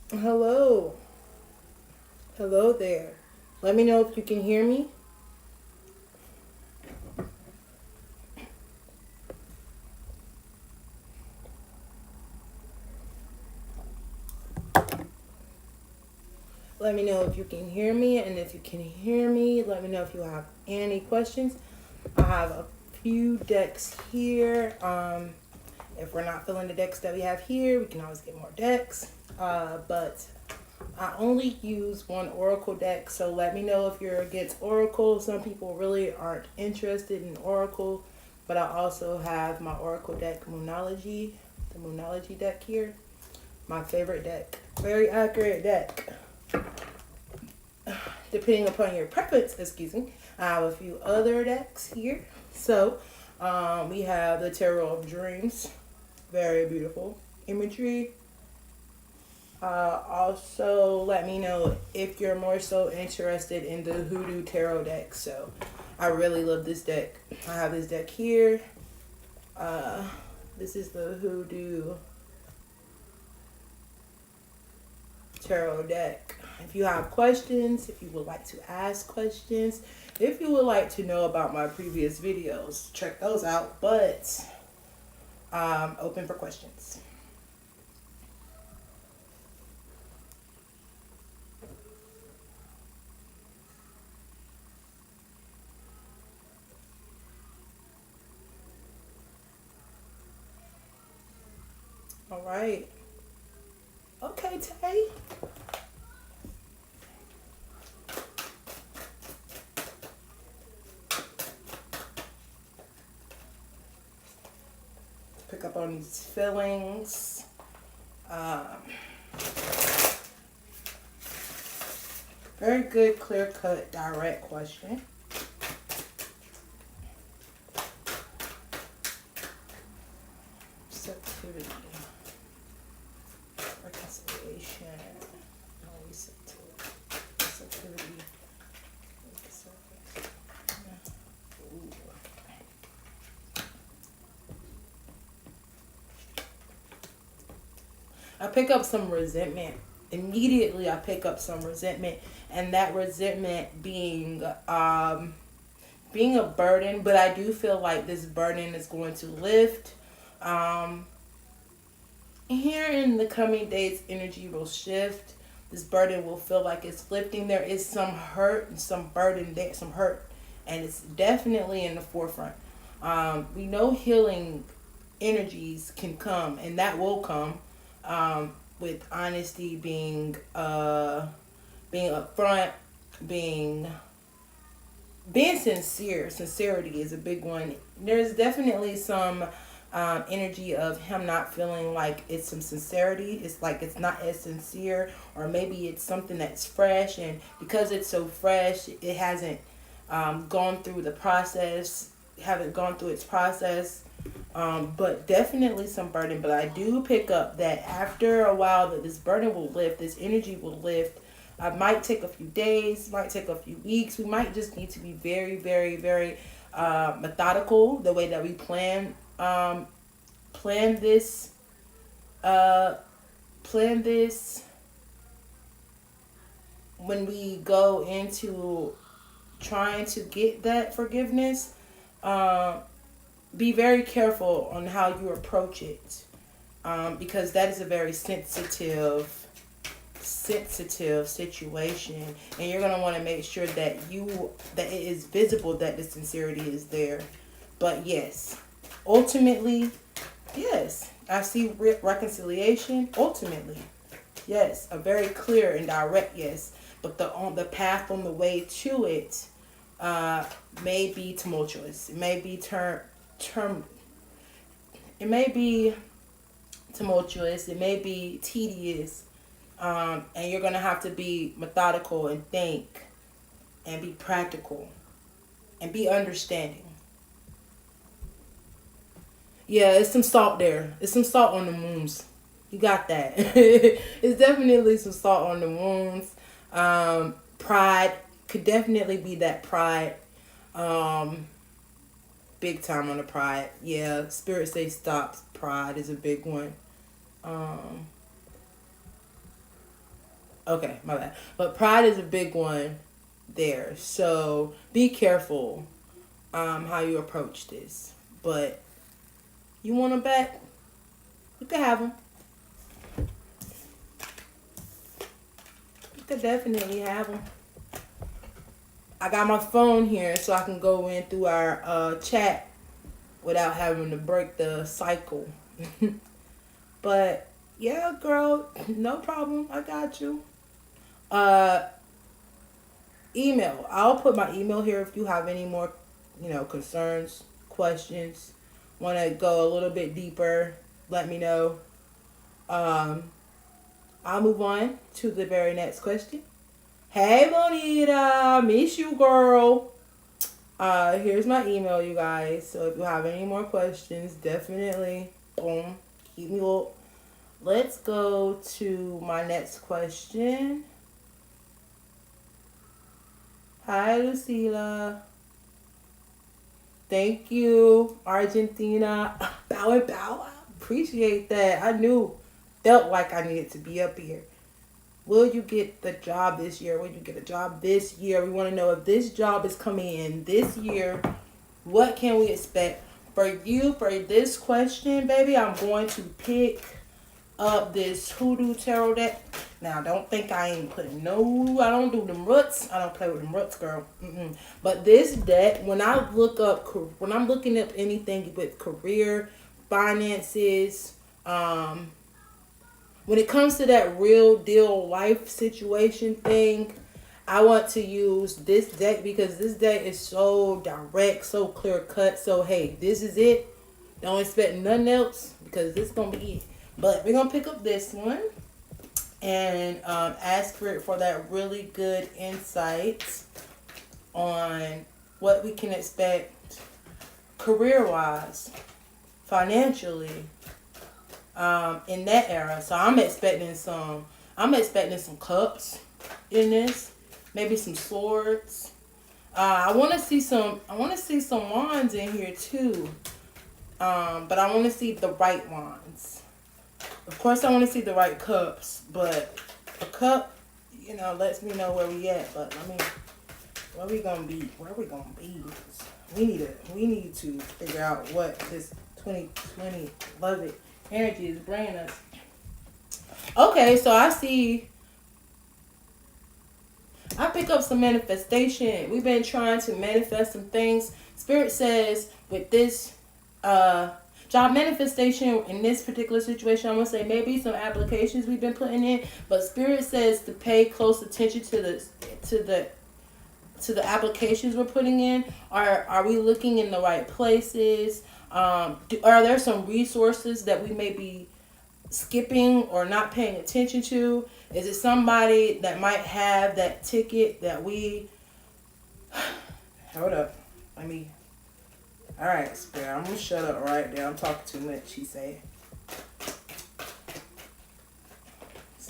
Hello. Hello there. Let me know if you can hear me. Let me know if you can hear me. And if you can hear me, let me know if you have any questions. I have a few decks here. If we're not filling the decks that we have here, we can always get more decks. But I only use one Oracle deck, so let me know if you're against Oracle. Some people really aren't interested in Oracle, but I also have my Oracle deck, Moonology, the Moonology deck here. My favorite deck. Very accurate deck. Depending upon your preference, excuse me, I have a few other decks here. So, we have the Tarot of Dreams. Very beautiful imagery. Also, let me know if you're more so interested in the Hoodoo Tarot deck. So, I really love this deck. I have this deck here. Uh, this is the Hoodoo Tarot deck. If you have questions, if you would like to ask questions, if you would like to know about my previous videos, check those out. But open for questions. All right. Okay, Tay. Pick up on these feelings. Um, Very good, clear cut, direct question. Receptivity, reconciliation, receptivity. Ooh. I pick up some resentment. Immediately, I pick up some resentment, and that resentment being a burden. But I do feel like this burden is going to lift. Um, Here in the coming days, energy will shift. This burden will feel like it's lifting. There is some hurt and some burden there, some hurt, and it's definitely in the forefront. We know healing energies can come, and that will come with honesty, being upfront, being being sincere. Sincerity is a big one. There's definitely some energy of him not feeling like it's some sincerity. It's like it's not as sincere, or maybe it's something that's fresh, and because it's so fresh, it hasn't gone through the process, haven't gone through its process. But definitely some burden. But I do pick up that after a while, that this burden will lift, this energy will lift. Might take a few days, might take a few weeks. We might just need to be very, very, very methodical the way that we plan this uh, plan this when we go into trying to get that forgiveness. Uh, be very careful on how you approach it, because that is a very sensitive situation, and you're going to want to make sure that it is visible that the sincerity is there. But yes, ultimately, yes, I see reconciliation. Ultimately, yes, a very clear and direct yes. But the path on the way to it uh, may be tumultuous. It may be term. It may be tumultuous. It may be tedious. And you're gonna have to be methodical and think and be practical and be understanding. Yeah, it's some salt there. It's some salt on the wounds. You got that. It's definitely some salt on the wounds. Pride could definitely be that pride. Um, Big time on the pride. Yeah, spirit say, stop. Pride is a big one. Um, Spirit say, stop. Pride is a big one. Um, Spirit say, stop. Pride is a big one. Um, Spirit say, stop. Pride is a big one. Um, Spirit say, stop. Pride is a big one. Um, Spirit say, stop. Pride is a big one. Um, Spirit say, stop. Pride is a big one. Okay, my bad. But pride is a big one there. So be careful how you approach this. But you want them back? You can have them. You could definitely have them. I got my phone here so I can go in through our chat without having to break the cycle. But yeah, girl, no problem. I got you. Uh, email. I'll put my email here if you have any more, concerns, questions, want to go a little bit deeper. Let me know. Um, I'll move on to the very next question. Hey, Bonita, miss you, girl. Here's my email, you guys. So if you have any more questions, definitely, boom, keep me up. Let's go to my next question. Hi, Lucila. Thank you, Argentina. Bow and bow. I appreciate that. Felt like I needed to be up here. Will you get the job this year? Will you get a job this year? We want to know if this job is coming in this year. What can we expect? For you, for this question, baby, I'm going to pick up this Hoodoo Tarot deck. Now, don't think I ain't putting I don't do them roots. I don't play with them roots, girl. But this deck, when I'm looking up anything with career, finances, when it comes to that real deal life situation thing, I want to use this deck because this deck is so direct, so clear cut. So, hey, this is it. Don't expect nothing else because this is going to be it. But we're going to pick up this one and ask for that really good insight on what we can expect career-wise, financially, in that era. So I'm expecting some cups in this, maybe some swords. I want to see some wands in here too. But I want to see the right wands. Of course, I want to see the right cups, but a cup, lets me know where we at. But where we gonna be? Where we gonna be? We need to figure out what this 2020 love it energy is bringing us. Okay, so I pick up some manifestation. We've been trying to manifest some things. Spirit says with this job manifestation in this particular situation, I'm gonna say maybe some applications we've been putting in, but Spirit says to pay close attention to the applications we're putting in. Are we looking in the right places? Are there some resources that we may be skipping or not paying attention to? Is it somebody that might have that ticket that we hold up? Alright, Spirit, I'm gonna shut up right there. I'm talking too much, she say.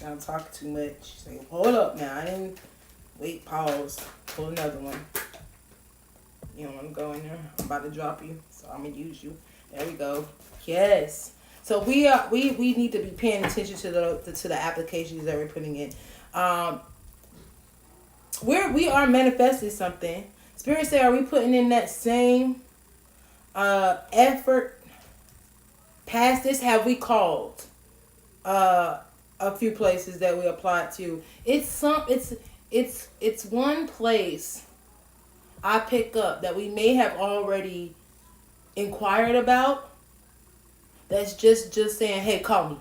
I'm talking too much. She say, hold up now. I didn't wait, pause. Pull another one. You don't want to go in there. I'm about to drop you, so I'm gonna use you. There we go. Yes. So we need to be paying attention to the applications that we're putting in. We are manifesting something. Spirit say, are we putting in that same effort past this? Have we called a few places that we applied to? It's one place I pick up that we may have already inquired about. That's just saying, hey, call me.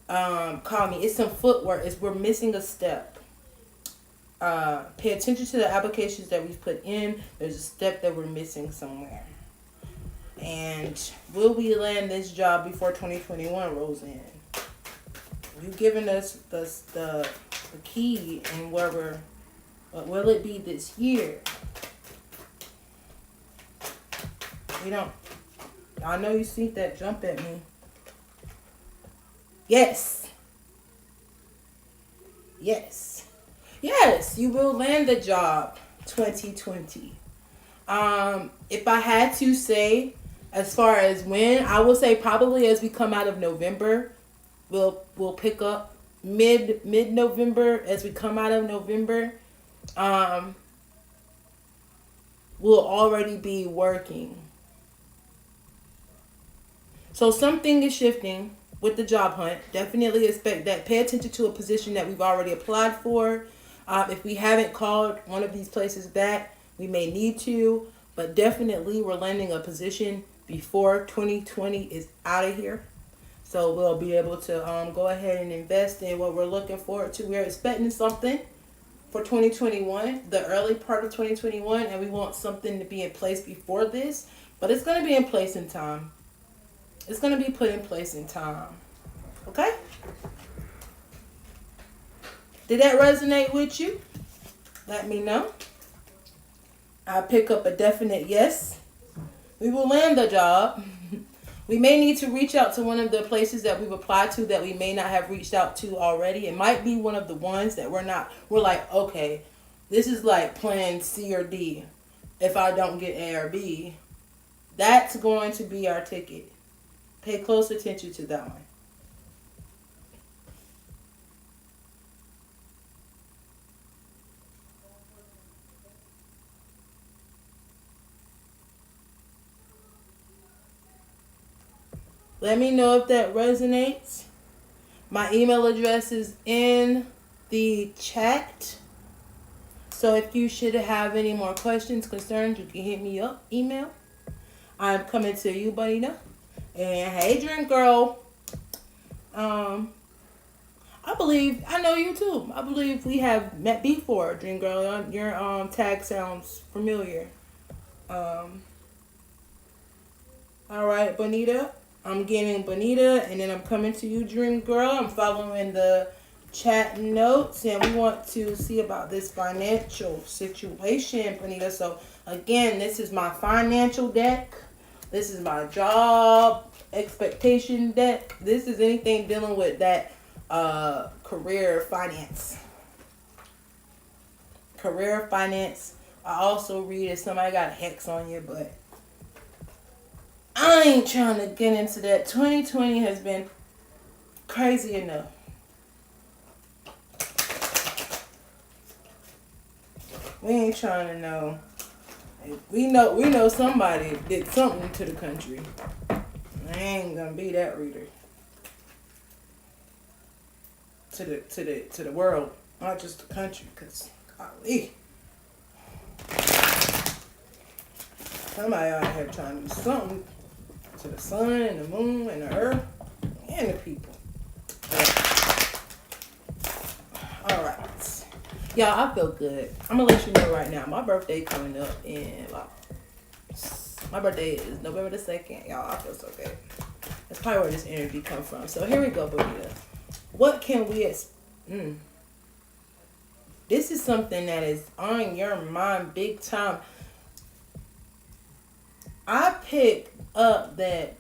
Call me. It's some footwork. We're missing a step. Pay attention to the applications that we've put in. There's a step that we're missing somewhere. And will we land this job before 2021 rolls in? You've given us the key and where but will it be this year? I know you see that jump at me. Yes. Yes. Yes, you will land the job 2020. If I had to say, as far as when, I would say probably as we come out of November, we'll pick up mid November, as we come out of November, um, we'll already be working. So something is shifting with the job hunt. Definitely expect that. Pay attention to a position that we've already applied for. If we haven't called one of these places back, we may need to. But definitely we're landing a position before 2020 is out of here. So we'll be able to go ahead and invest in what we're looking forward to. We're expecting something for 2021, the early part of 2021, and we want something to be in place before this. But it's going to be in place in time. It's going to be put in place in time. Okay? Did that resonate with you? Let me know. I'll pick up a definite yes. We will land the job. We may need to reach out to one of the places that we've applied to that we may not have reached out to already. It might be one of the ones that we're like, okay, this is like plan C or D. If I don't get A or B, that's going to be our ticket. Pay close attention to that one. Let me know if that resonates. My email address is in the chat. So if you should have any more questions, concerns, you can hit me up, email. I'm coming to you, Bonita. And hey, Dream Girl. I know you too. I believe we have met before, Dream Girl. Your tag sounds familiar. All right, Bonita. I'm getting Bonita, and then I'm coming to you, Dream Girl. I'm following the chat notes, and we want to see about this financial situation, Bonita. So, again, this is my financial deck. This is my job expectation deck. This is anything dealing with that career finance. Career finance. I also read if somebody got a hex on you, but I ain't trying to get into that. 2020 has been crazy enough. We ain't trying to know. We know somebody did something to the country. I ain't gonna be that reader. To the world, not just the country, cause golly. Somebody out here trying to do something to the sun and the moon and the earth and the people. All right. Y'all, I feel good. I'm going to let you know right now. My birthday coming up in, my birthday is November the 2nd. Y'all, I feel so good. That's probably where this energy comes from. So here we go, Bonita. What can we This is something that is on your mind big time. I picked up that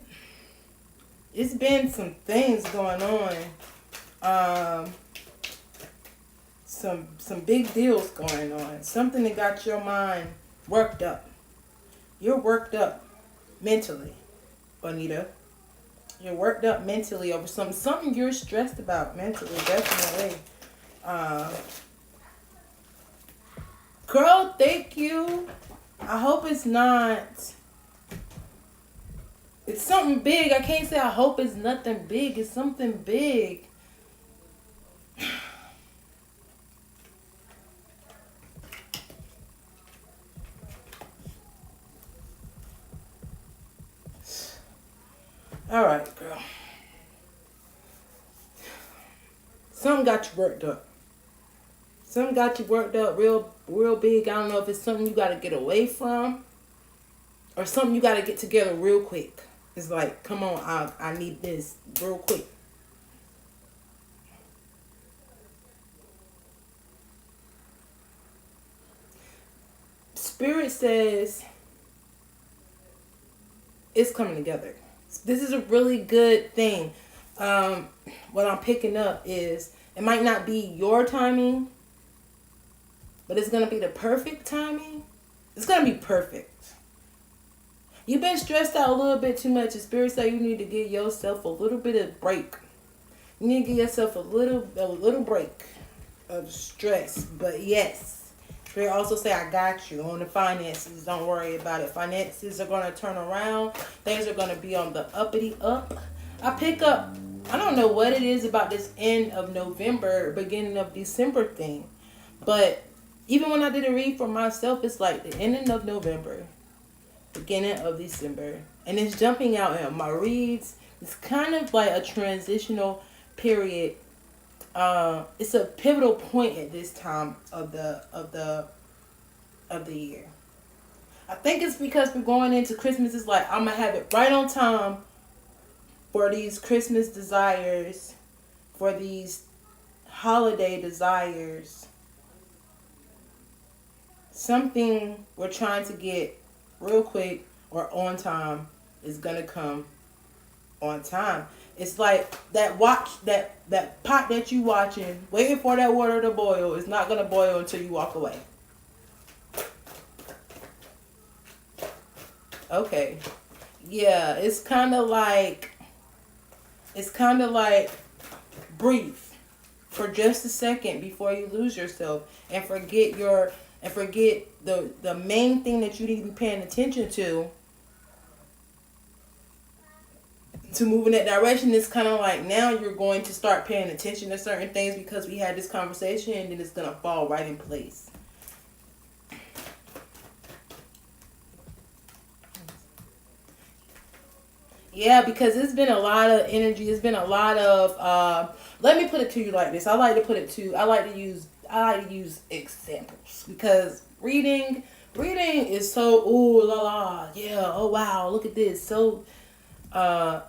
it's been some things going on. Some big deals going on. Something that got your mind worked up. You're worked up mentally, Bonita. You're worked up mentally over something you're stressed about mentally, definitely. Girl, thank you. I hope it's not. It's something big. I can't say I hope it's nothing big. It's something big. All right, girl. Something got you worked up. Something got you worked up real big. I don't know if it's something you got to get away from or something you got to get together real quick. It's like, come on, I need this real quick. Spirit says it's coming together. This is a really good thing. What I'm picking up is it might not be your timing, but it's going to be the perfect timing. It's going to be perfect. You've been stressed out a little bit too much. The Spirit says you need to give yourself a little bit of break. You need to give yourself a little break of stress. But yes, they also say I got you on the finances. Don't worry about it. Finances are gonna turn around. Things are gonna be on the uppity up. I pick up. I don't know what it is about this end of November, beginning of December thing, but even when I did a read for myself, it's like the ending of November, beginning of December, and it's jumping out at my reads. It's kind of like a transitional period. It's a pivotal point at this time of the year. I think it's because we're going into Christmas. It's like I'm gonna have it right on time for these Christmas desires, for these holiday desires. Something we're trying to get real quick or on time is gonna come on time. It's like that pot that you watching, waiting for that water to boil. It's not gonna boil until you walk away. Okay. Yeah, it's kind of like breathe for just a second before you lose yourself and forget the main thing that you need to be paying attention to move in that direction. It's kind of like now you're going to start paying attention to certain things because we had this conversation, and then it's going to fall right in place. Yeah, because it's been a lot of energy. It's been a lot of. Let me put it to you like this. I like to use examples because reading is so ooh la la, yeah, oh wow, look at this. So uh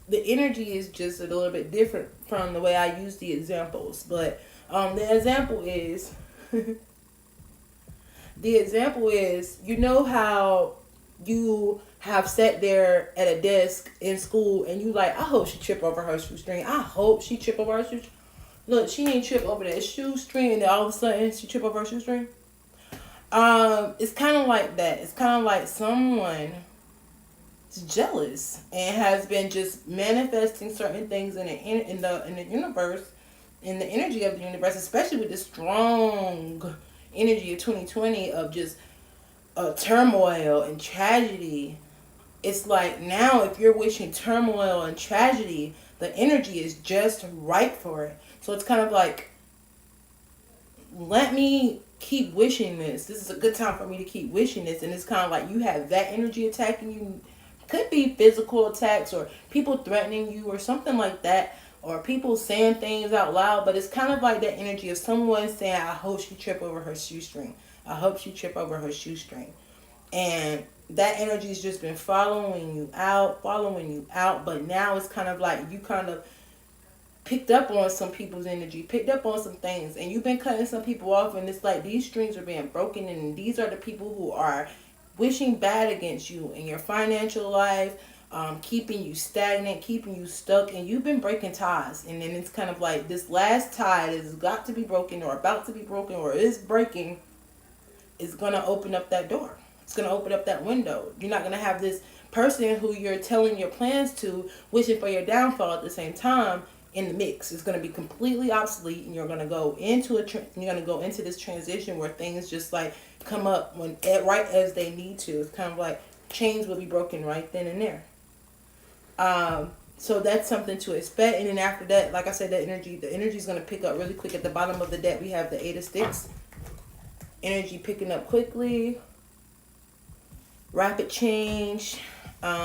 the energy is just a little bit different from the way I use the examples. But the example is you know how you have sat there at a desk in school and you like, I hope she trip over her shoestring. I hope she trip over her shoestring. Look, she ain't trip over that shoestring, and then all of a sudden she trip over her shoestring. It's kind of like that. It's kind of like someone is jealous and has been just manifesting certain things in the universe, in the energy of the universe, especially with this strong energy of 2020 of just turmoil and tragedy. It's like now if you're wishing turmoil and tragedy, the energy is just right for it. So it's kind of like, let me keep wishing this. This is a good time for me to keep wishing this. And it's kind of like you have that energy attacking you. Could be physical attacks or people threatening you or something like that. Or people saying things out loud. But it's kind of like that energy of someone saying, I hope she trip over her shoestring. I hope she trip over her shoestring. And that energy's just been following you out. But now it's kind of like you kind of picked up on some people's energy, picked up on some things, and you've been cutting some people off, and it's like these strings are being broken, and these are the people who are wishing bad against you in your financial life, keeping you stagnant, keeping you stuck, and you've been breaking ties, and then it's kind of like this last tie has got to be broken, or about to be broken, or is breaking, is going to open up that door. It's going to open up that window. You're not going to have this person who you're telling your plans to, wishing for your downfall at the same time, in the mix. It's going to be completely obsolete, and you're going to go into this transition where things just like come up when right as they need to. It's kind of like chains will be broken right then and there. So that's something to expect. And then after that, like I said, the energy is going to pick up really quick. At the bottom of the deck, we have the Eight of Sticks. Energy picking up quickly, rapid change,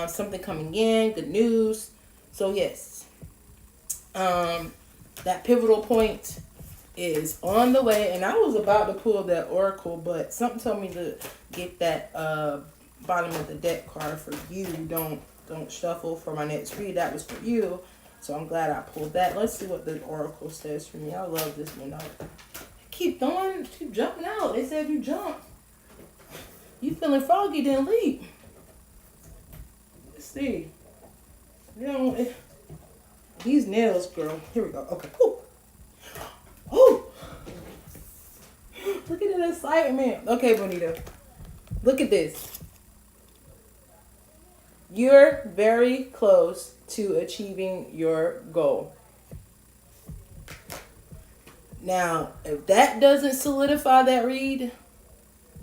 something coming in, good news. So yes, that pivotal point is on the way, and I was about to pull that oracle, but something told me to get that bottom of the deck card for you. Don't shuffle for my next read. That was for you, so I'm glad I pulled that. Let's see what the oracle says for me. I love this one. Keep jumping out. They said if you jump, you feeling froggy, then leap. Let's see. You know, these nails, girl. Here we go. Okay. Ooh. Ooh. Look at that excitement. Okay, Bonita. Look at this. You're very close to achieving your goal. Now, if that doesn't solidify that read,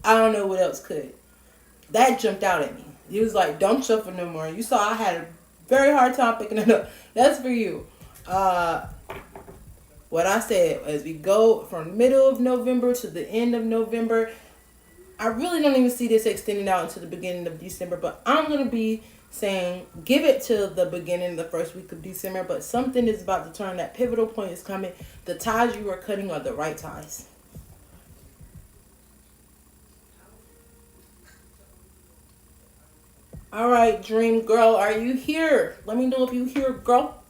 I don't know what else could. That jumped out at me. He was like, "Don't shuffle no more." You saw I had a very hard time picking it up. That's for you. Uh, what I said as we go from middle of November to the end of November, I really don't even see this extending out into the beginning of December. But I'm gonna be saying give it to the beginning, the first week of December. But something is about to turn. That pivotal point is coming. The ties you are cutting are the right ties. All right, dream girl, are you here? Let me know if you here, girl.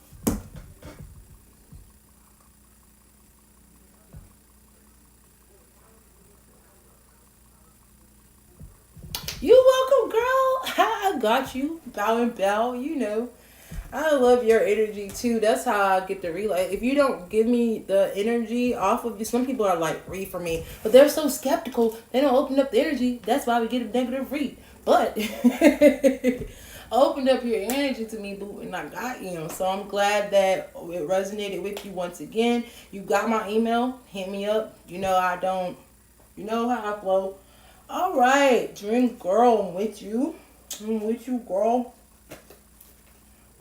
You welcome, girl. I got you. Bow and bow, you know. I love your energy too. That's how I get the relay. If you don't give me the energy off of you, some people are like read for me, but they're so skeptical. They don't open up the energy. That's why we get a negative read. But opened up your energy to me, boo, and I got you. So I'm glad that it resonated with you once again. You got my email. Hit me up. You know I don't. You know how I flow. All right, dream girl, I'm with you. I'm with you, girl.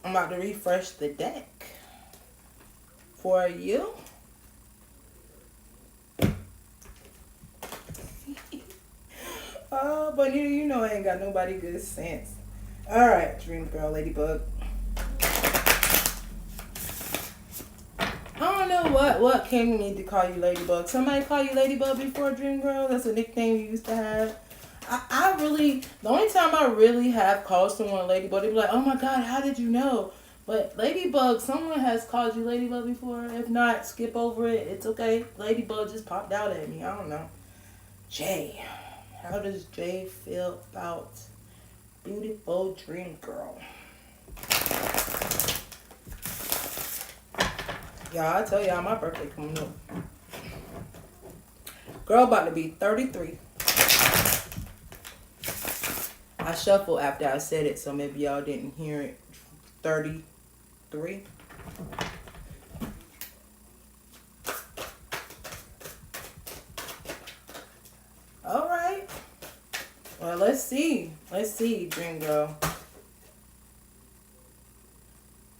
I'm about to refresh the deck for you. Oh, but you know I ain't got nobody good sense. All right, dream girl, ladybug. I don't know what came to me to call you ladybug. Somebody call you ladybug before, dream girl? That's a nickname you used to have. I really, the only time I really have called someone ladybug, they be like, "Oh my god, how did you know?" But ladybug, someone has called you ladybug before. If not, skip over it. It's okay. Ladybug just popped out at me. I don't know. Jay, how does Jay feel about beautiful dream girl? Y'all, I tell y'all my birthday coming up. Girl about to be 33. I shuffled after I said it, so maybe y'all didn't hear it. 33. All right. Well, let's see. Let's see, dream girl.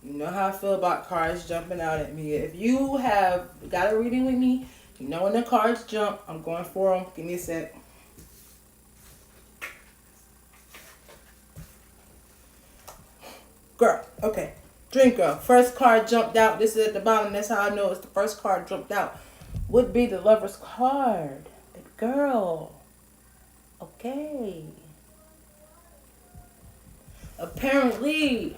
You know how I feel about cards jumping out at me. If you have got a reading with me, you know when the cards jump, I'm going for them. Give me a sec. Girl, okay. Dream girl. First card jumped out. This is at the bottom. That's how I know it's the first card jumped out. Would be the lover's card. Baby girl. Okay. Apparently,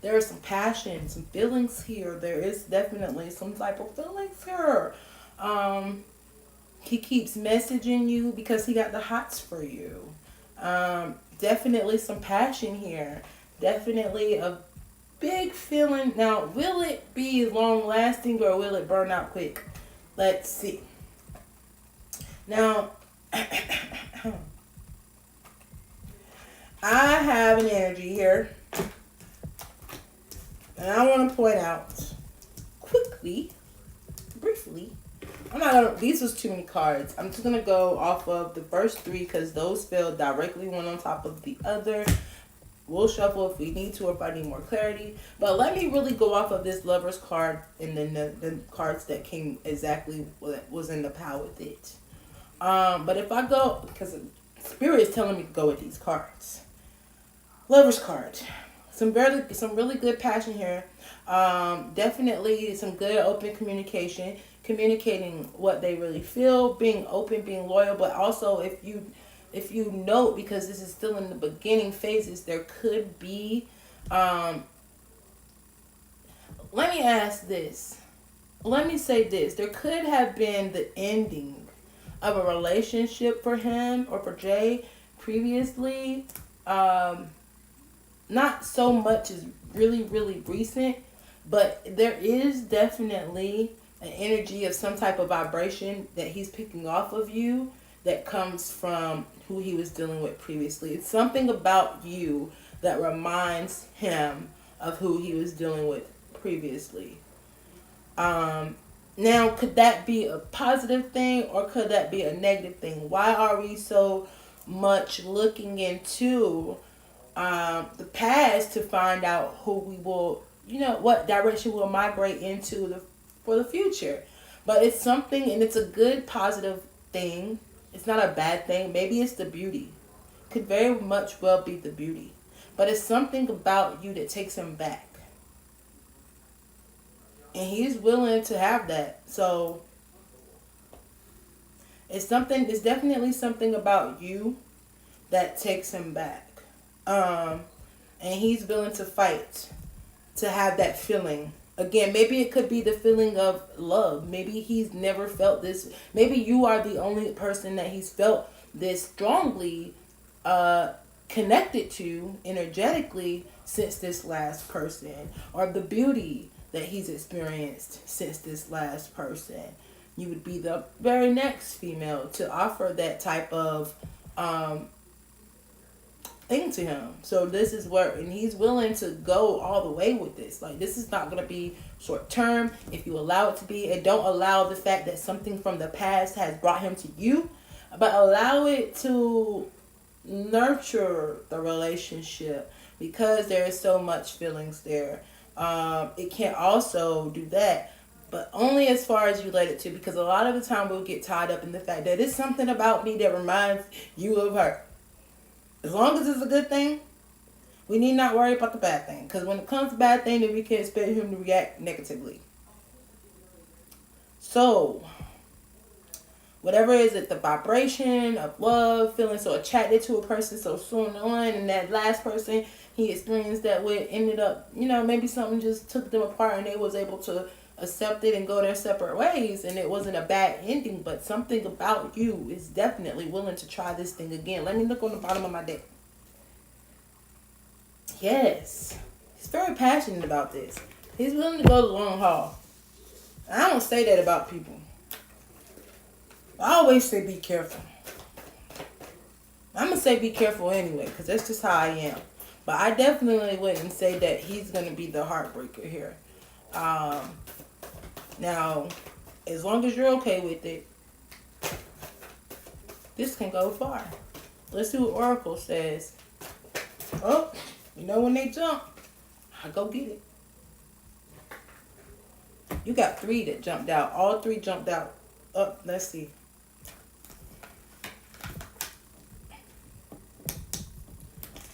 there is some passion, some feelings here. There is definitely some type of feelings here. Um, he keeps messaging you because he got the hots for you. Definitely some passion here. Definitely a big feeling. Now, will it be long lasting or will it burn out quick? Let's see. Now, I have an energy here. And I want to point out quickly, briefly, I'm not gonna, these was too many cards. I'm just gonna go off of the first three because those fell directly one on top of the other. We'll shuffle if we need to or if I need more clarity. But let me really go off of this lover's card and then the cards that came exactly what was in the pile with it. But if I go, because Spirit is telling me to go with these cards. Lover's card. Some really good passion here. Definitely some good open communication. Communicating what they really feel, being open, being loyal, but also if you note, because this is still in the beginning phases, there could be let me ask this. Let me say this. There could have been the ending of a relationship for him or for Jay previously. Not so much as really recent, but there is definitely an energy of some type of vibration that he's picking off of you that comes from who he was dealing with previously. It's something about you that reminds him of who he was dealing with previously. Now, could that be a positive thing or could that be a negative thing? Why are we so much looking into the past to find out who we will, what direction we'll migrate into for the future? But it's something, and it's a good positive thing. It's not a bad thing. Maybe it's the beauty. Could very much well be the beauty. But it's something about you that takes him back. And he's willing to have that. So it's definitely something about you that takes him back. Um, and he's willing to fight to have that feeling. Again, maybe it could be the feeling of love. Maybe he's never felt this. Maybe you are the only person that he's felt this strongly uh, connected to energetically since this last person, or the beauty that he's experienced since this last person. You would be the very next female to offer that type of um, thing to him. So this is where, and he's willing to go all the way with this. Like, this is not going to be short term if you allow it to be, and don't allow the fact that something from the past has brought him to you, but allow it to nurture the relationship, because there is so much feelings there. It can also do that, but only as far as you let it to, because a lot of the time we'll get tied up in the fact that it's something about me that reminds you of her. As long as it's a good thing, we need not worry about the bad thing. Because when it comes to bad thing, then we can expect him to react negatively. So, whatever is it, the vibration of love, feeling so attracted to a person so soon on, and that last person he experienced that with ended up, maybe something just took them apart and they was able to accept it and go their separate ways, and it wasn't a bad ending, but something about you is definitely willing to try this thing again. Let me look on the bottom of my deck. Yes, he's very passionate about this. He's willing to go the long haul. I don't say that about people. I always say be careful. I'm going to say be careful anyway, because that's just how I am. But I definitely wouldn't say that he's going to be the heartbreaker here. Now, as long as you're okay with it, this can go far. Let's see what Oracle says. Oh, when they jump, I go get it. You got 3 that jumped out. All 3 jumped out. Oh, let's see.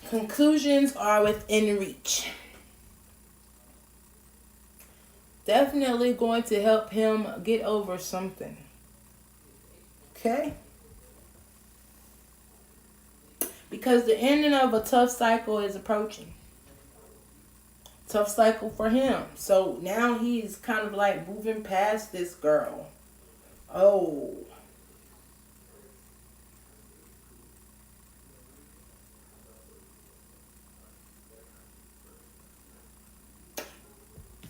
Conclusions are within reach. Definitely going to help him get over something. Okay? Because the ending of a tough cycle is approaching. Tough cycle for him. So now he's kind of like moving past this girl. Oh.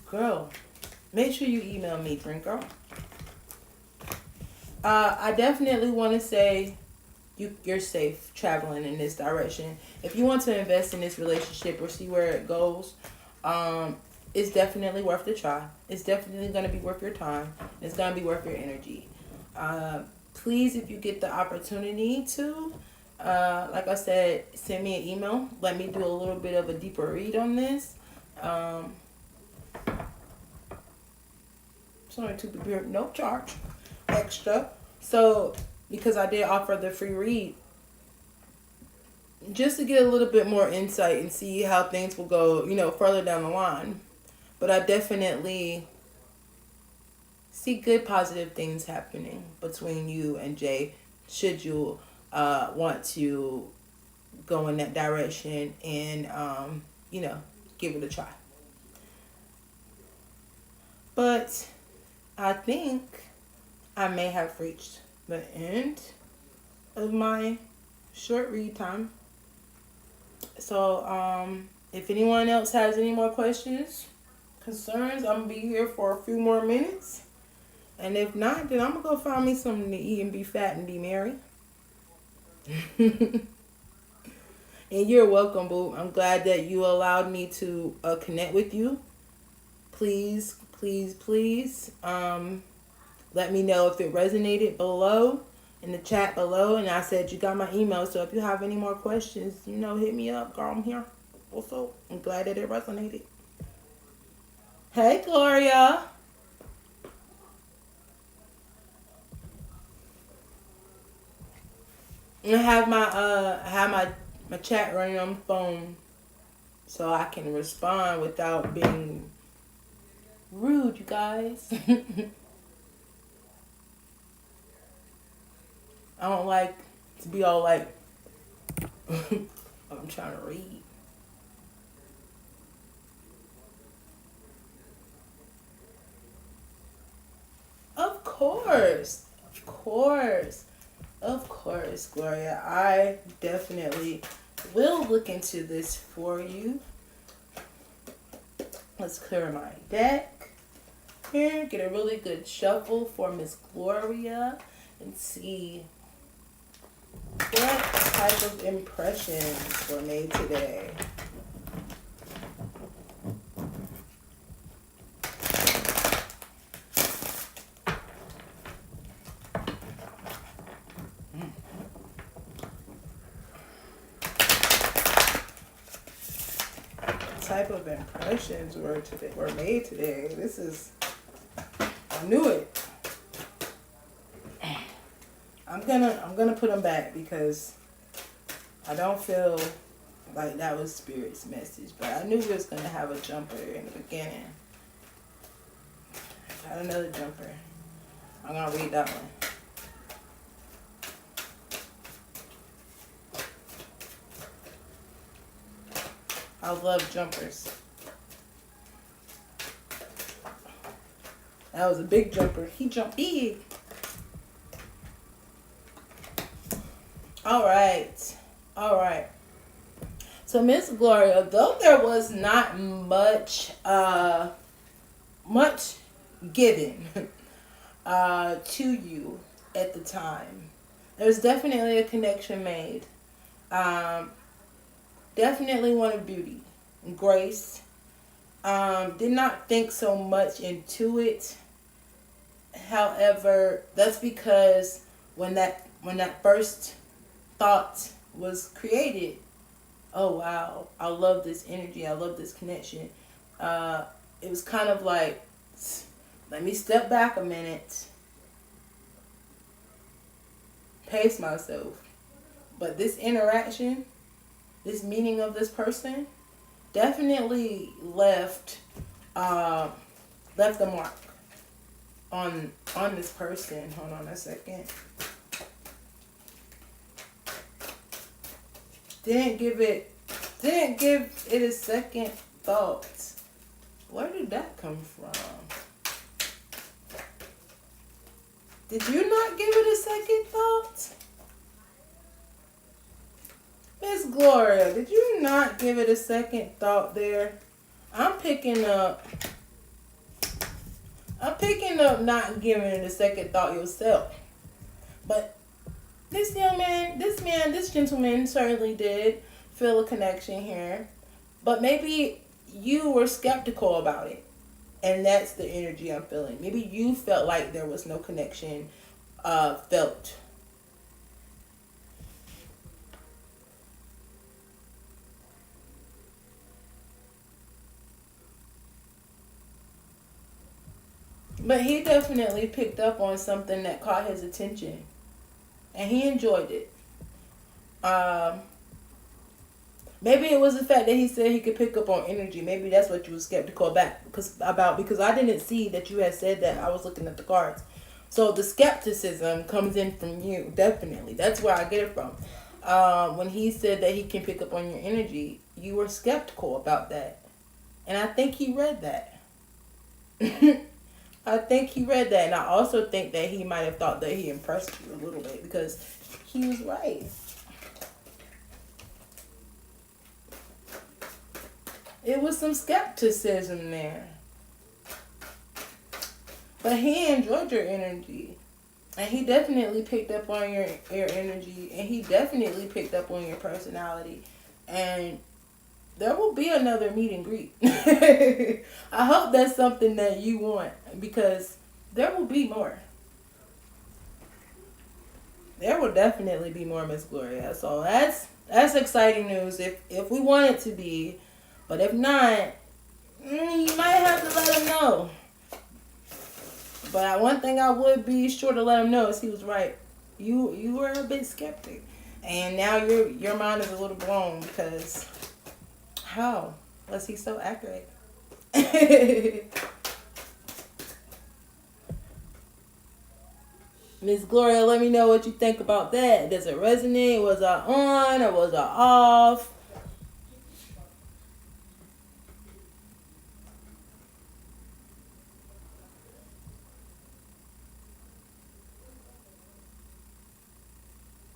Girl, make sure you email me, Drink Girl. I definitely want to say you're safe traveling in this direction. If you want to invest in this relationship or see where it goes, it's definitely worth the try. It's definitely going to be worth your time. It's going to be worth your energy. Please, if you get the opportunity to, like I said, send me an email. Let me do a little bit of a deeper read on this. Sorry to be no charge extra. So, because I did offer the free read, just to get a little bit more insight and see how things will go, further down the line. But I definitely see good positive things happening between you and Jay, should you want to go in that direction and, give it a try. But I think I may have reached the end of my short read time. So, if anyone else has any more questions, concerns, I'm going to be here for a few more minutes. And if not, then I'm going to go find me something to eat and be fat and be merry. And you're welcome, boo. I'm glad that you allowed me to connect with you. Please, please, please, Let me know if it resonated below in the chat below. And I said you got my email, so if you have any more questions, hit me up, girl. I'm here. Also, I'm glad that it resonated. Hey, Gloria. I have my chat running on the phone so I can respond without being rude, you guys. I don't like to be all like I'm trying to read. Of course. Of course. Of course, Gloria. I definitely will look into this for you. Let's clear my deck here. Get a really good shuffle for Miss Gloria and see what type of impressions were made today. Type of impressions were made today. I knew it. I'm gonna put them back because I don't feel like that was Spirit's message, but I knew we was gonna have a jumper in the beginning. Got another jumper. I'm gonna read that one. I love jumpers. That was a big jumper. He jumped big. All right. So Miss Gloria, though there was not much given to you at the time, there's definitely a connection made. Definitely one of beauty and grace. Did not think so much into it. However, that's because when that first thought was created, oh wow, I love this energy, I love this connection. It was kind of like, let me step back a minute, pace myself. But this interaction, this meeting of this person, definitely left a mark on this person. Hold on a second. Didn't give it a second thought. Where did that come from? Did you not give it a second thought? Miss Gloria, did you not give it a second thought there? I'm picking up not giving it a second thought yourself. But this gentleman certainly did feel a connection here. But maybe you were skeptical about it. And that's the energy I'm feeling. Maybe you felt like there was no connection felt. But he definitely picked up on something that caught his attention. And he enjoyed it. Maybe it was the fact that he said he could pick up on energy. Maybe that's what you were skeptical about because I didn't see that you had said that. I was looking at the cards. So the skepticism comes in from you, definitely. That's where I get it from. When he said that he can pick up on your energy, you were skeptical about that. And I think he read that. I think he read that. And I also think that he might have thought that he impressed you a little bit because he was right. It was some skepticism there. But he enjoyed your energy. And he definitely picked up on your energy. And he definitely picked up on your personality. And there will be another meet and greet. I hope that's something that you want. Because there will be more. There will definitely be more Miss Gloria. So that's exciting news if we want it to be. But if not, you might have to let him know. But one thing I would be sure to let him know is he was right. You were a bit skeptic, and now your mind is a little blown because how was he so accurate? Miss Gloria, let me know what you think about that. Does it resonate? Was I on or was I off?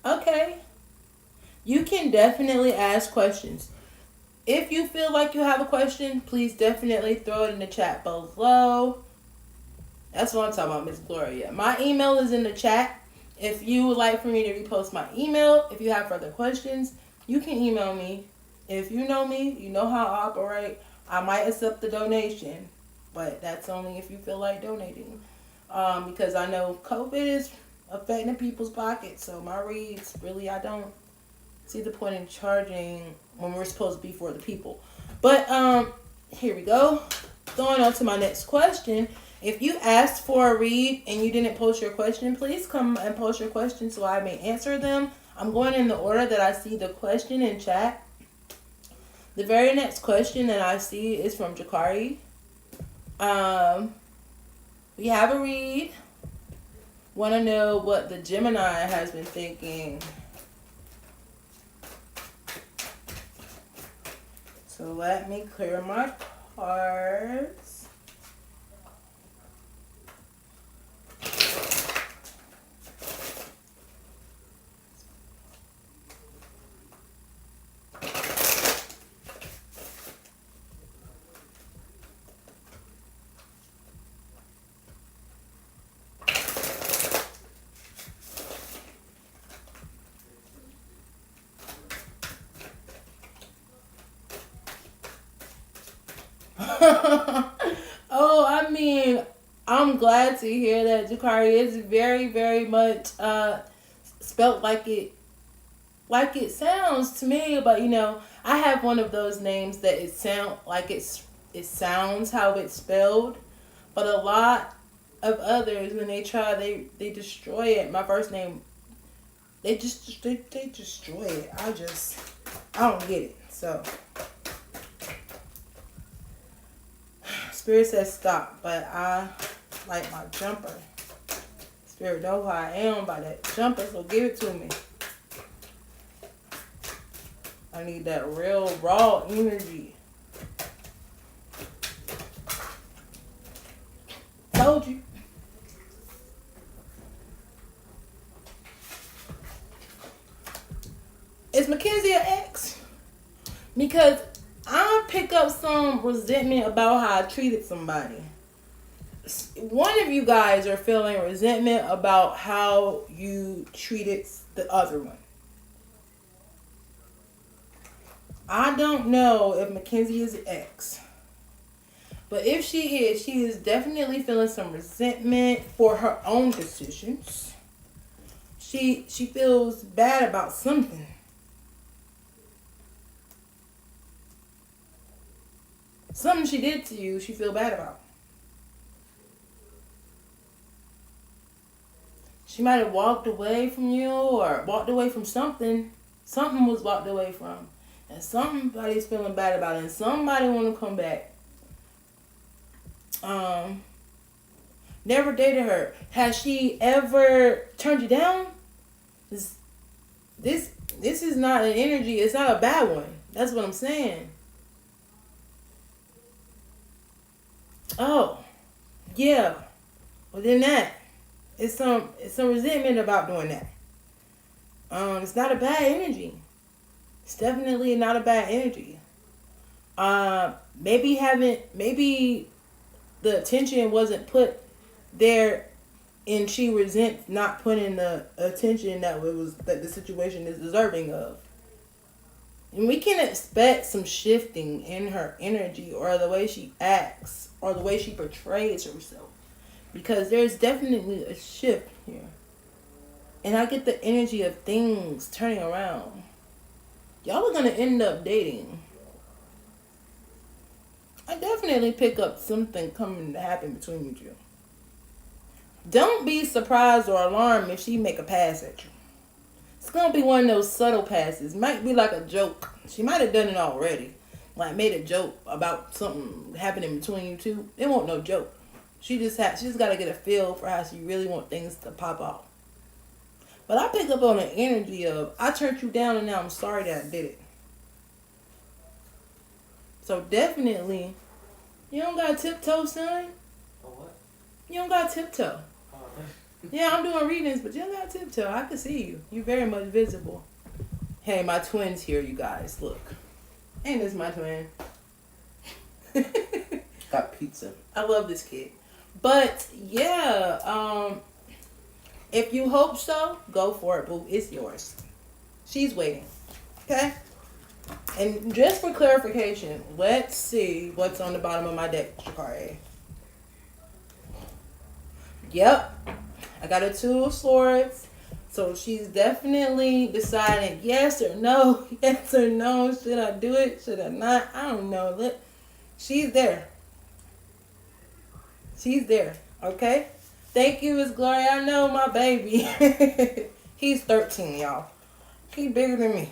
Okay. You can definitely ask questions. If you feel like you have a question, please definitely throw it in the chat below. That's what I'm talking about, Miss Gloria. My email is in the chat. If you would like for me to repost my email, if you have further questions, you can email me. If you know me, you know how I operate. I might accept the donation, but that's only if you feel like donating. Because I know COVID is affecting people's pockets. So my reads, really, I don't see the point in charging when we're supposed to be for the people. But here we go. Going on to my next question. If you asked for a read and you didn't post your question, please come and post your question so I may answer them. I'm going in the order that I see the question in chat. The very next question that I see is from Jakari. We have a read. Want to know what the Gemini has been thinking. So let me clear my cards. Oh, I mean, I'm glad to hear that Jakari is very, very much spelt like it sounds to me. But I have one of those names that it sound like it sounds how it's spelled, but a lot of others when they try they destroy it. My first name they destroy it. I don't get it. So Spirit says stop, but I like my jumper. Spirit know who I am by that jumper, so give it to me. I need that real raw energy. Told you. Is Mackenzie an ex? Because I pick up some resentment about how I treated somebody. One of you guys are feeling resentment about how you treated the other one. I don't know if Mackenzie is an ex. But if she is definitely feeling some resentment for her own decisions. She feels bad about something. Something she did to you, she feel bad about. She might have walked away from you or walked away from something. Something was walked away from. And somebody's feeling bad about it. And somebody want to come back. Never dated her. Has she ever turned you down? This is not an energy. It's not a bad one. That's what I'm saying. Oh, yeah. Well, then it's some resentment about doing that. It's not a bad energy. It's definitely not a bad energy. Maybe the attention wasn't put there, and she resents not putting the attention that the situation is deserving of. And we can expect some shifting in her energy or the way she acts or the way she portrays herself. Because there's definitely a shift here. And I get the energy of things turning around. Y'all are going to end up dating. I definitely pick up something coming to happen between you two. Don't be surprised or alarmed if she make a pass at you. It's going to be one of those subtle passes. Might be like a joke. She might have done it already. Like made a joke about something happening between you two. It won't no joke. She just got to get a feel for how she really want things to pop off. But I pick up on the energy of, I turned you down and now I'm sorry that I did it. So definitely, you don't got tiptoe, son. Oh, what? You don't got tiptoe. Oh, Yeah, I'm doing readings, but you don't got tiptoe. I can see you. You're very much visible. Hey, my twin's here, you guys. Look. Ain't this my twin? Got pizza. I love this kid. But, yeah, if you hope so, go for it, boo. It's yours. She's waiting. Okay? And just for clarification, let's see what's on the bottom of my deck, Shakari. Yep. I got a Two of Swords. So she's definitely deciding yes or no. Yes or no. Should I do it? Should I not? I don't know. She's there. She's there. Okay? Thank you, Miss Gloria. I know my baby. He's 13, y'all. He's bigger than me.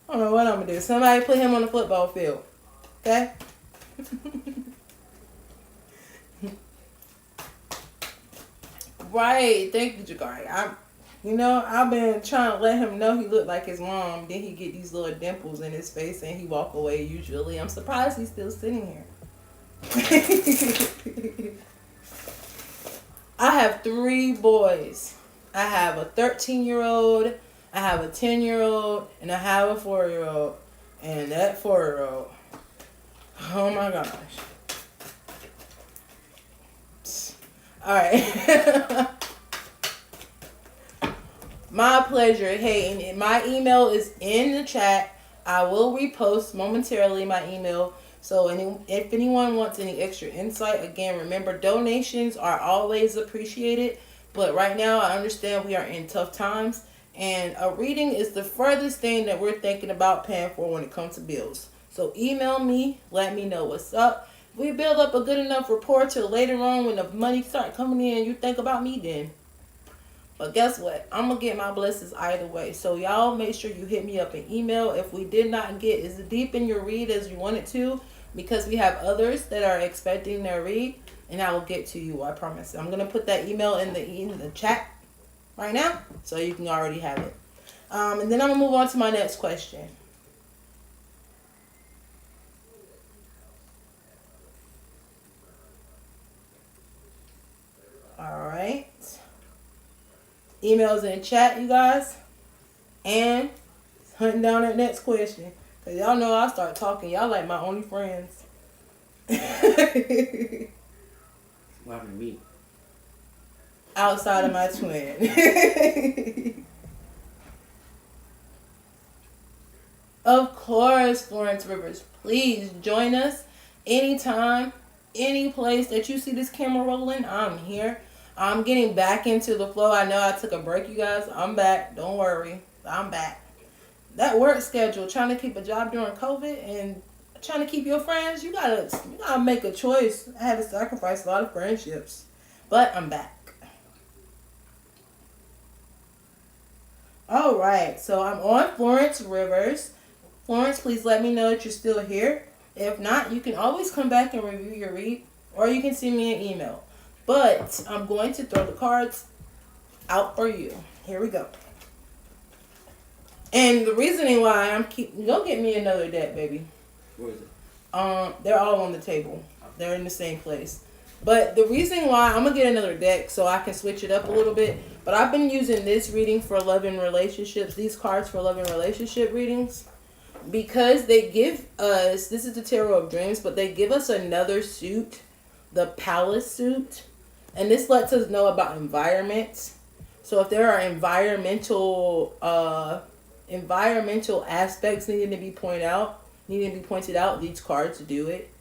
I don't know what I'm going to do. Somebody put him on the football field. Okay? Right. Thank you, Jakari. I've been trying to let him know he looked like his mom. Then he get these little dimples in his face and he walk away usually. I'm surprised he's still sitting here. I have 3 boys. I have a 13-year-old, I have a 10-year-old, and I have a 4-year-old. And that 4-year-old, oh my gosh. All right. My pleasure. Hey, and my email is in the chat. I will repost momentarily my email. So if anyone wants any extra insight, again, remember donations are always appreciated. But right now, I understand we are in tough times. And a reading is the furthest thing that we're thinking about paying for when it comes to bills. So email me. Let me know what's up. If we build up a good enough rapport till later on when the money start coming in, you think about me then. But guess what? I'm going to get my blessings either way. So y'all make sure you hit me up in email. If we did not get as deep in your read as you wanted to, because we have others that are expecting their read, and I will get to you, I promise. I'm going to put that email in the chat right now, so you can already have it. And then I'm going to move on to my next question. All right. Emails in the chat, you guys. And hunting down that next question. Because y'all know I start talking. Y'all like my only friends. What happened to me? Outside of my twin. Of course, Florence Rivers. Please join us anytime, any place that you see this camera rolling. I'm here. I'm getting back into the flow. I know I took a break, you guys. I'm back. Don't worry. I'm back. That work schedule, trying to keep a job during COVID and trying to keep your friends, you gotta make a choice. I had to sacrifice a lot of friendships. But I'm back. Alright, so I'm on Florence Rivers. Florence, please let me know that you're still here. If not, you can always come back and review your read, or you can send me an email. But I'm going to throw the cards out for you. Here we go. And the reasoning why go get me another deck, baby. Where is it? They're all on the table. They're in the same place. But the reason why I'm gonna get another deck so I can switch it up a little bit. But I've been using this reading for love and relationships. These cards for love and relationship readings. Because they give us, this is the Tarot of Dreams, but they give us another suit, the Palace suit. And this lets us know about environments. So if there are environmental aspects needing to be pointed out, these cards do it.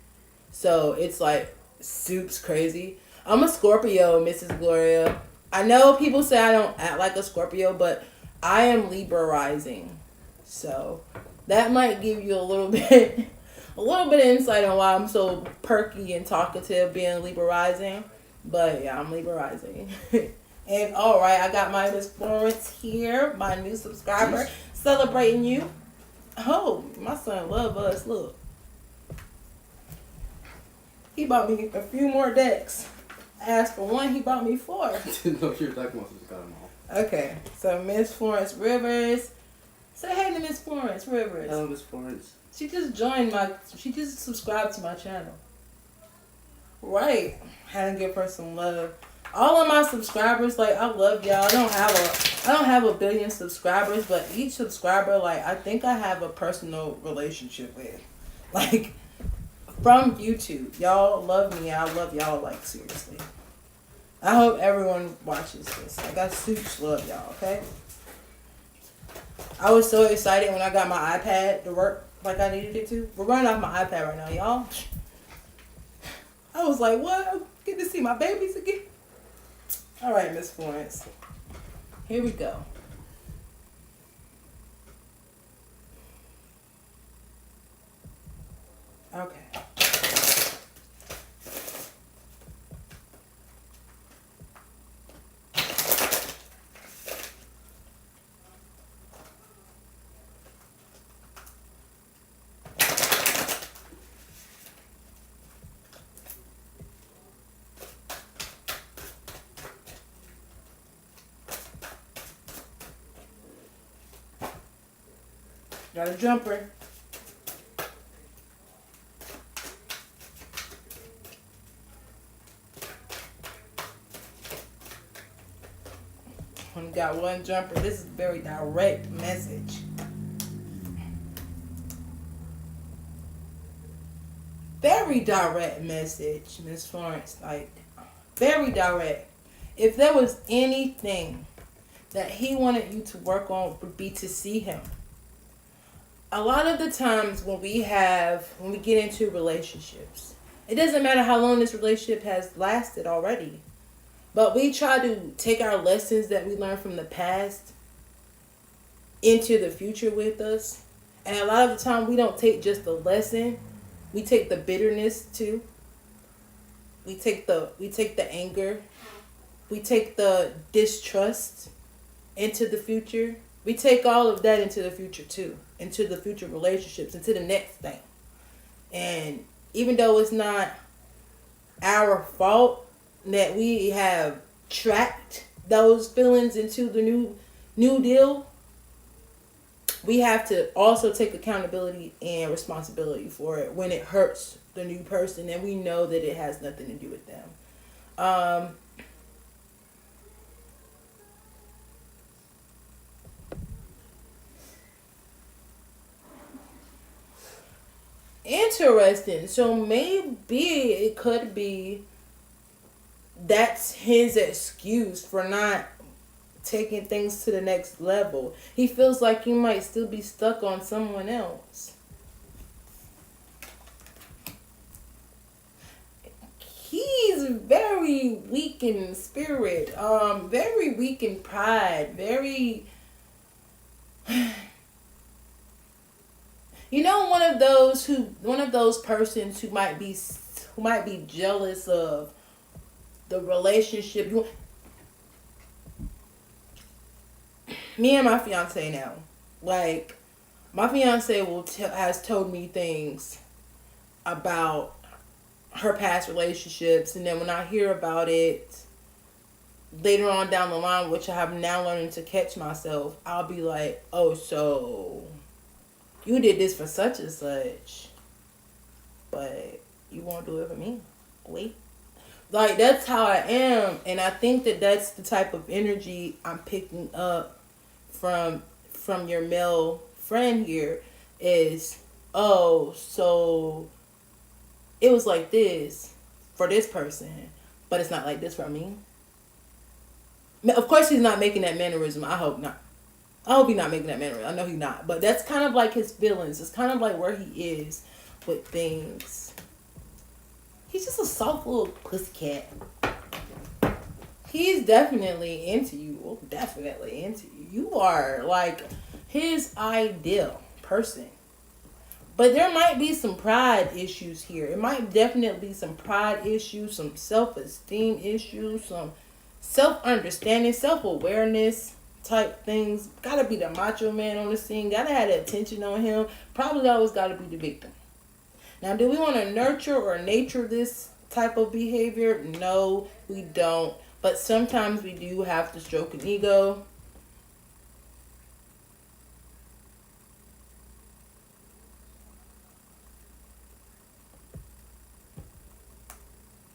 So it's like soup's crazy. I'm a Scorpio, Mrs. Gloria. I know people say I don't act like a Scorpio, but I am Libra rising. So that might give you a little bit a little bit of insight on why I'm so perky and talkative being Libra rising. But yeah, I'm Libra rising. And all right, I got my Miss Florence here, my new subscriber, celebrating you. Oh, my son love us. Look, he bought me a few more decks. I asked for one, he bought me four. I didn't know what you were talking about, so just got them all. Okay, so Miss Florence Rivers. Say hey to Miss Florence Rivers. Hello, Miss Florence. She just she just subscribed to my channel. Right. Had to give her some love. All of my subscribers, like, I love y'all. I don't have a billion subscribers, but each subscriber, like, I think I have a personal relationship with. Like, from YouTube. Y'all love me. I love y'all, like, seriously. I hope everyone watches this. Like, I super love y'all, okay? I was so excited when I got my iPad to work like I needed it to. We're running off my iPad right now, y'all. I was like, what? I get to see my babies again? All right, Miss Florence. Here we go. Okay. Got a jumper. Only got one jumper. This is a very direct message. Very direct message, Miss Florence. Like, very direct. If there was anything that he wanted you to work on, would be to see him. A lot of the times when we get into relationships, it doesn't matter how long this relationship has lasted already, but we try to take our lessons that we learned from the past into the future with us. And a lot of the time we don't take just the lesson, we take the bitterness too. We take the anger, we take the distrust into the future. We take all of that into the future too, into the future relationships, into the next thing. And even though it's not our fault that we have tracked those feelings into the new deal, we have to also take accountability and responsibility for it when it hurts the new person and we know that it has nothing to do with them. Interesting. So maybe it could be that's his excuse for not taking things to the next level. He feels like he might still be stuck on someone else. He's very weak in spirit, very weak in pride, very you know, one of those persons who might be jealous of the relationship. Me and my fiance now, like, my fiance has told me things about her past relationships, and then when I hear about it later on down the line, which I have now learned to catch myself, I'll be like, oh, so you did this for such and such, but you won't do it for me. Wait. Like, that's how I am. And I think that that's the type of energy I'm picking up from your male friend here is, oh, so it was like this for this person, but it's not like this for me. Of course he's not making that mannerism. I hope not. I hope he's not making that mannerism. I know he's not. But that's kind of like his feelings. It's kind of like where he is with things. He's just a soft little pussycat. he's definitely into you. Well, definitely into you. You are like his ideal person. But there might be some pride issues here. It might definitely be some pride issues, some self-esteem issues, some self-understanding, self-awareness type things. Gotta be the macho man on the scene. Gotta have the attention on him. Probably always gotta be the victim. Now, do we want to nurture or nature this type of behavior? No, we don't. But sometimes we do have to stroke an ego.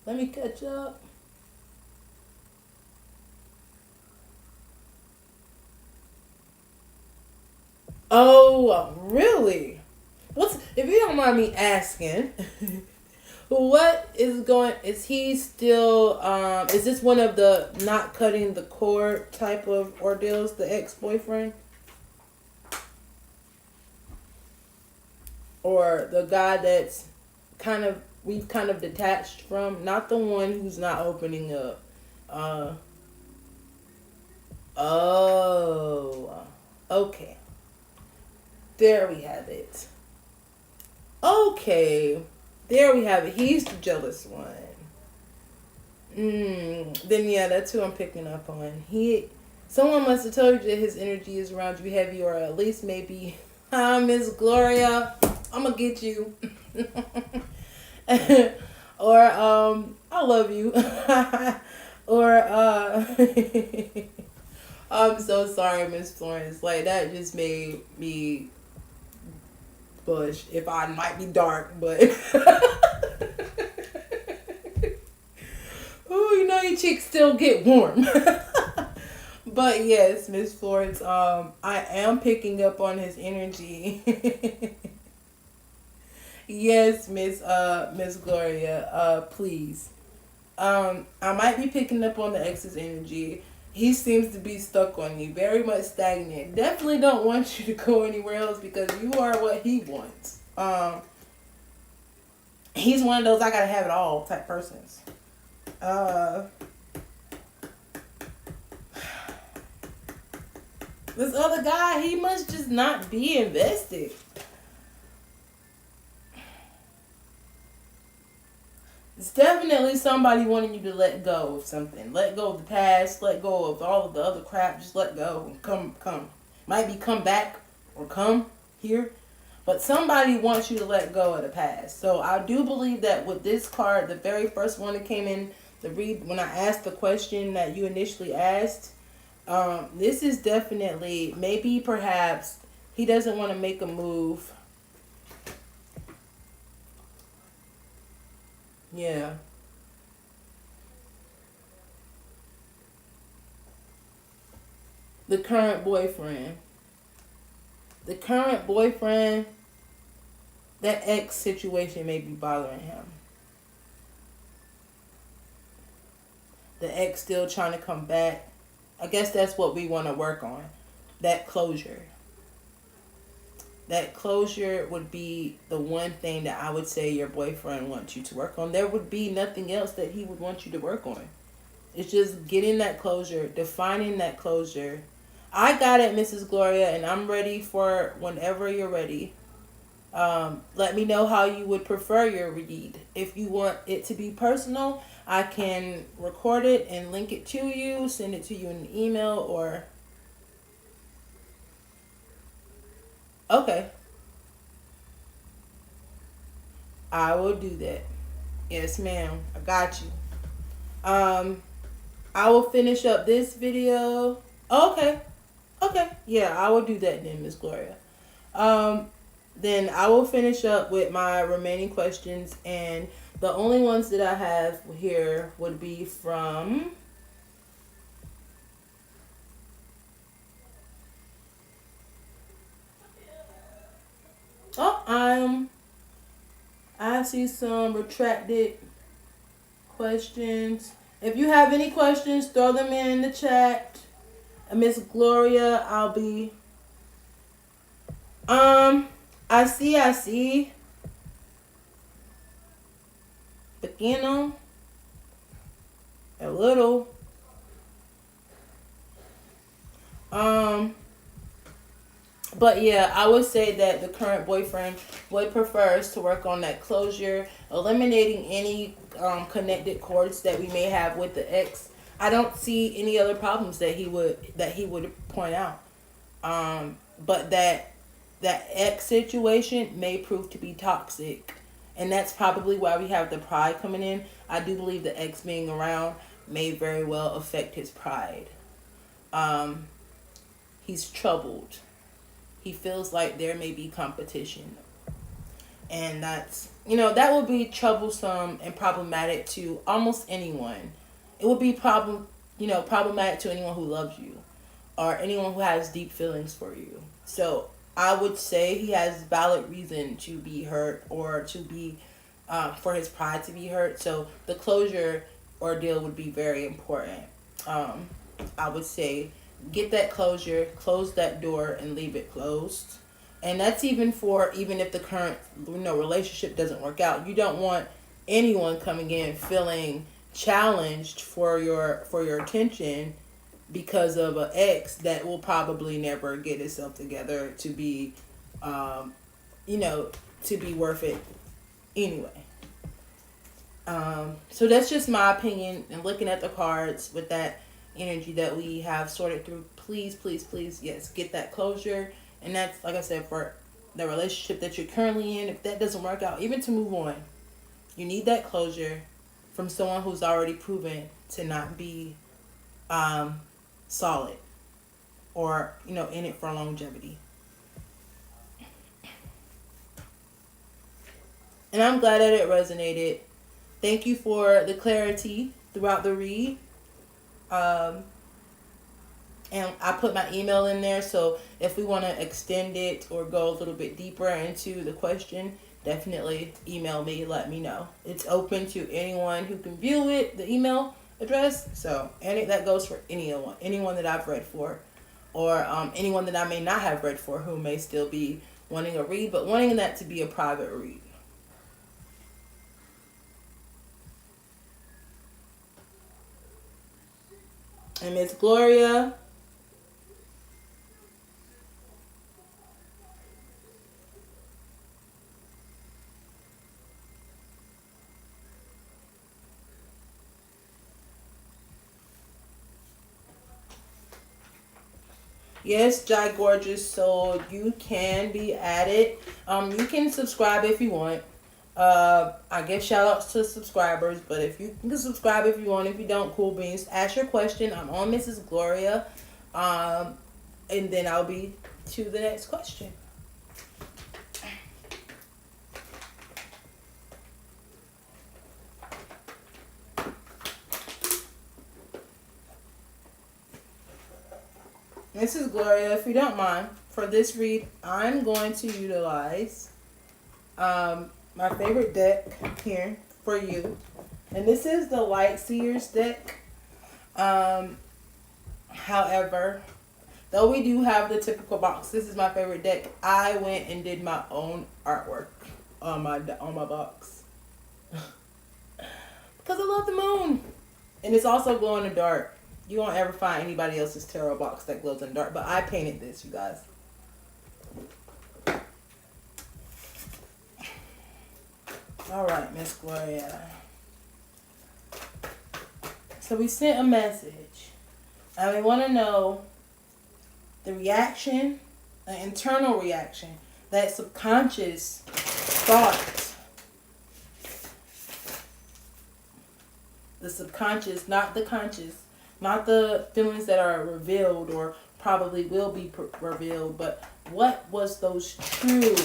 Let me catch up. Oh, really? What's, if you don't mind me asking, what is going, is he still, is this one of the not cutting the cord type of ordeals, the ex-boyfriend? Or the guy that's kind of, we've kind of detached from, not the one who's not opening up. Oh, okay. There we have it. Okay, there we have it. He's the jealous one. Then yeah, that's who I'm picking up on. Someone must have told you that his energy is around you heavy, or at least maybe, Miss Gloria, I'm gonna get you. Or I love you. Or I'm so sorry, Miss Florence. Like that just made me blush. If I might be dark, but ooh, you know your cheeks still get warm. But yes, Miss Florence, I am picking up on his energy. Yes, Miss Gloria, please. I might be picking up on the ex's energy. He seems to be stuck on you, very much stagnant. Definitely don't want you to go anywhere else because you are what he wants. He's one of those I gotta have it all type persons. This other guy, he must just not be invested. It's definitely somebody wanting you to let go of something. Let go of the past. Let go of all of the other crap. Just let go. Come. Might be come back or come here. But somebody wants you to let go of the past. So I do believe that with this card, the very first one that came in to read, when I asked the question that you initially asked, this is definitely, maybe perhaps he doesn't want to make a move. Yeah. The current boyfriend. The current boyfriend, that ex situation may be bothering him. The ex still trying to come back. I guess that's what we want to work on. That closure. That closure would be the one thing that I would say your boyfriend wants you to work on. There would be nothing else that he would want you to work on. It's just getting that closure, defining that closure. I got it, Mrs. Gloria, and I'm ready for whenever you're ready. Let me know how you would prefer your read. If you want it to be personal, I can record it and link it to you, send it to you in an email, or... Okay. I will do that. Yes, ma'am. I got you. I will finish up this video. Okay. Okay. Yeah, I will do that then, Miss Gloria. Then I will finish up with my remaining questions, and the only ones that I have here would be from... Oh, I see some retracted questions. If you have any questions, throw them in the chat. Miss Gloria, I'll be... I see. Pequeño. A little. But yeah, I would say that the current boyfriend would prefers to work on that closure, eliminating any connected cords that we may have with the ex. I don't see any other problems that he would point out. But that ex situation may prove to be toxic, and that's probably why we have the pride coming in. I do believe the ex being around may very well affect his pride. Um, he's troubled. He feels like there may be competition, and that's, that would be troublesome and problematic to almost anyone. It would be problematic to anyone who loves you or anyone who has deep feelings for you. So I would say he has valid reason to be hurt, or to be for his pride to be hurt. So the closure ordeal would be very important. I would say get that closure, close that door, and leave it closed. And that's even if the current relationship doesn't work out. You don't want anyone coming in feeling challenged for your attention because of an ex that will probably never get itself together to be to be worth it anyway. So that's just my opinion, and looking at the cards with that energy that we have sorted through. Please, please, please, yes, get that closure. And that's, like I said, for the relationship that you're currently in. If that doesn't work out, even to move on, you need that closure from someone who's already proven to not be solid, or in it for longevity. And I'm glad that it resonated. Thank you for the clarity throughout the read. And I put my email in there, so if we want to extend it or go a little bit deeper into the question, definitely email me, let me know. It's open to anyone who can view it, the email address. So, and that goes for anyone that I've read for, or anyone that I may not have read for, who may still be wanting a read, but wanting that to be a private read. And Miss Gloria. Yes, Jai Gorgeous. So you can be added. You can subscribe if you want. I give shout outs to subscribers, but if you can subscribe if you want, if you don't, cool beans. Ask your question. I'm on Mrs. Gloria. And then I'll be to the next question. Mrs. Gloria, if you don't mind, for this read, I'm going to utilize my favorite deck here for you. And this is the Light Seers deck. However, though we do have the typical box, this is my favorite deck. I went and did my own artwork on my box. Because I love the moon. And it's also glow in the dark. You won't ever find anybody else's tarot box that glows in the dark. But I painted this, you guys. All right, Miss Gloria. So we sent a message. And we want to know the reaction, an internal reaction, that subconscious thought. The subconscious, not the conscious. Not the feelings that are revealed or probably will be revealed, but what was those true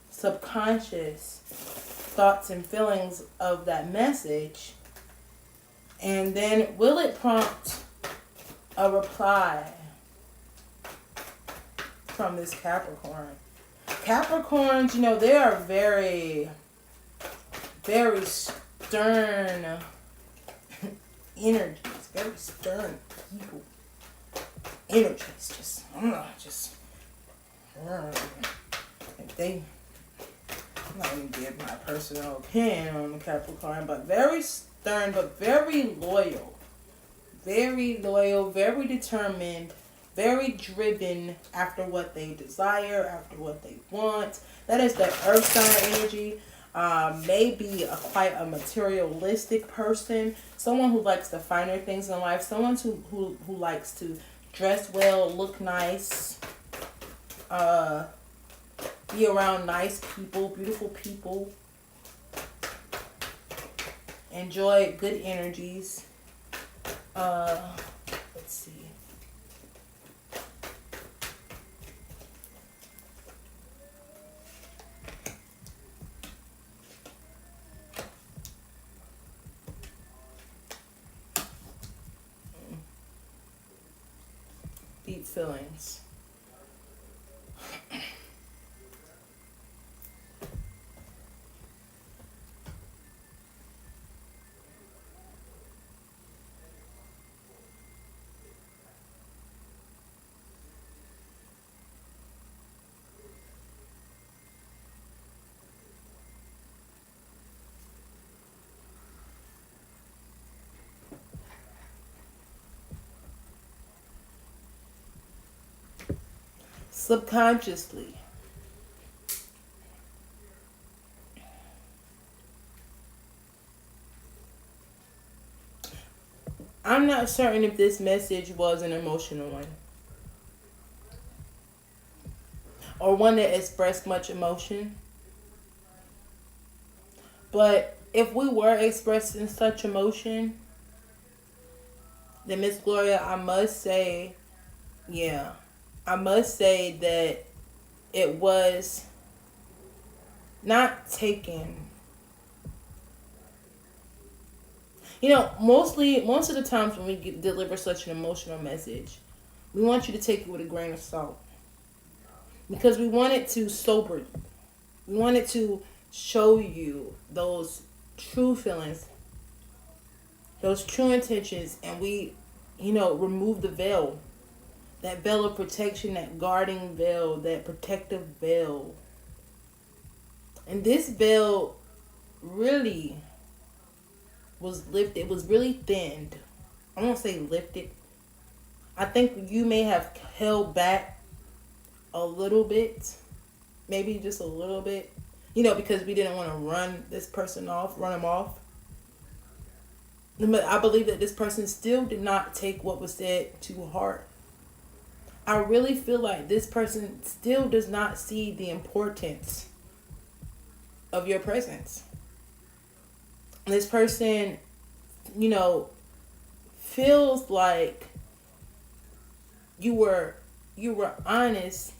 subconscious thoughts and feelings of that message? And then will it prompt a reply from this Capricorn? Capricorns, they are very, very stern energies. Very stern people. Energies. If they, I'm not going to give my personal opinion on the Capricorn, but very stern, but very loyal. Very loyal, very determined, very driven after what they desire, after what they want. That is the earth sign energy. Maybe quite a materialistic person, someone who likes the finer things in life, someone who likes to dress well, look nice, uh, be around nice people, beautiful people, enjoy good energies. Let's see. Deep feelings. Subconsciously. I'm not certain if this message was an emotional one or one that expressed much emotion. But if we were expressing such emotion, then Miss Gloria, I must say that it was not taken. You know, most of the times when we deliver such an emotional message, we want you to take it with a grain of salt because we want it to sober you. We want it to show you those true feelings, those true intentions, and we, remove the veil, that veil of protection, that guarding veil, that protective veil. And this veil really was lifted. It was really thinned. I won't say lifted. I think you may have held back a little bit, maybe just a little bit, because we didn't want to run him off. But I believe that this person still did not take what was said to heart. I really feel like this person still does not see the importance of your presence. This person, feels like you were honest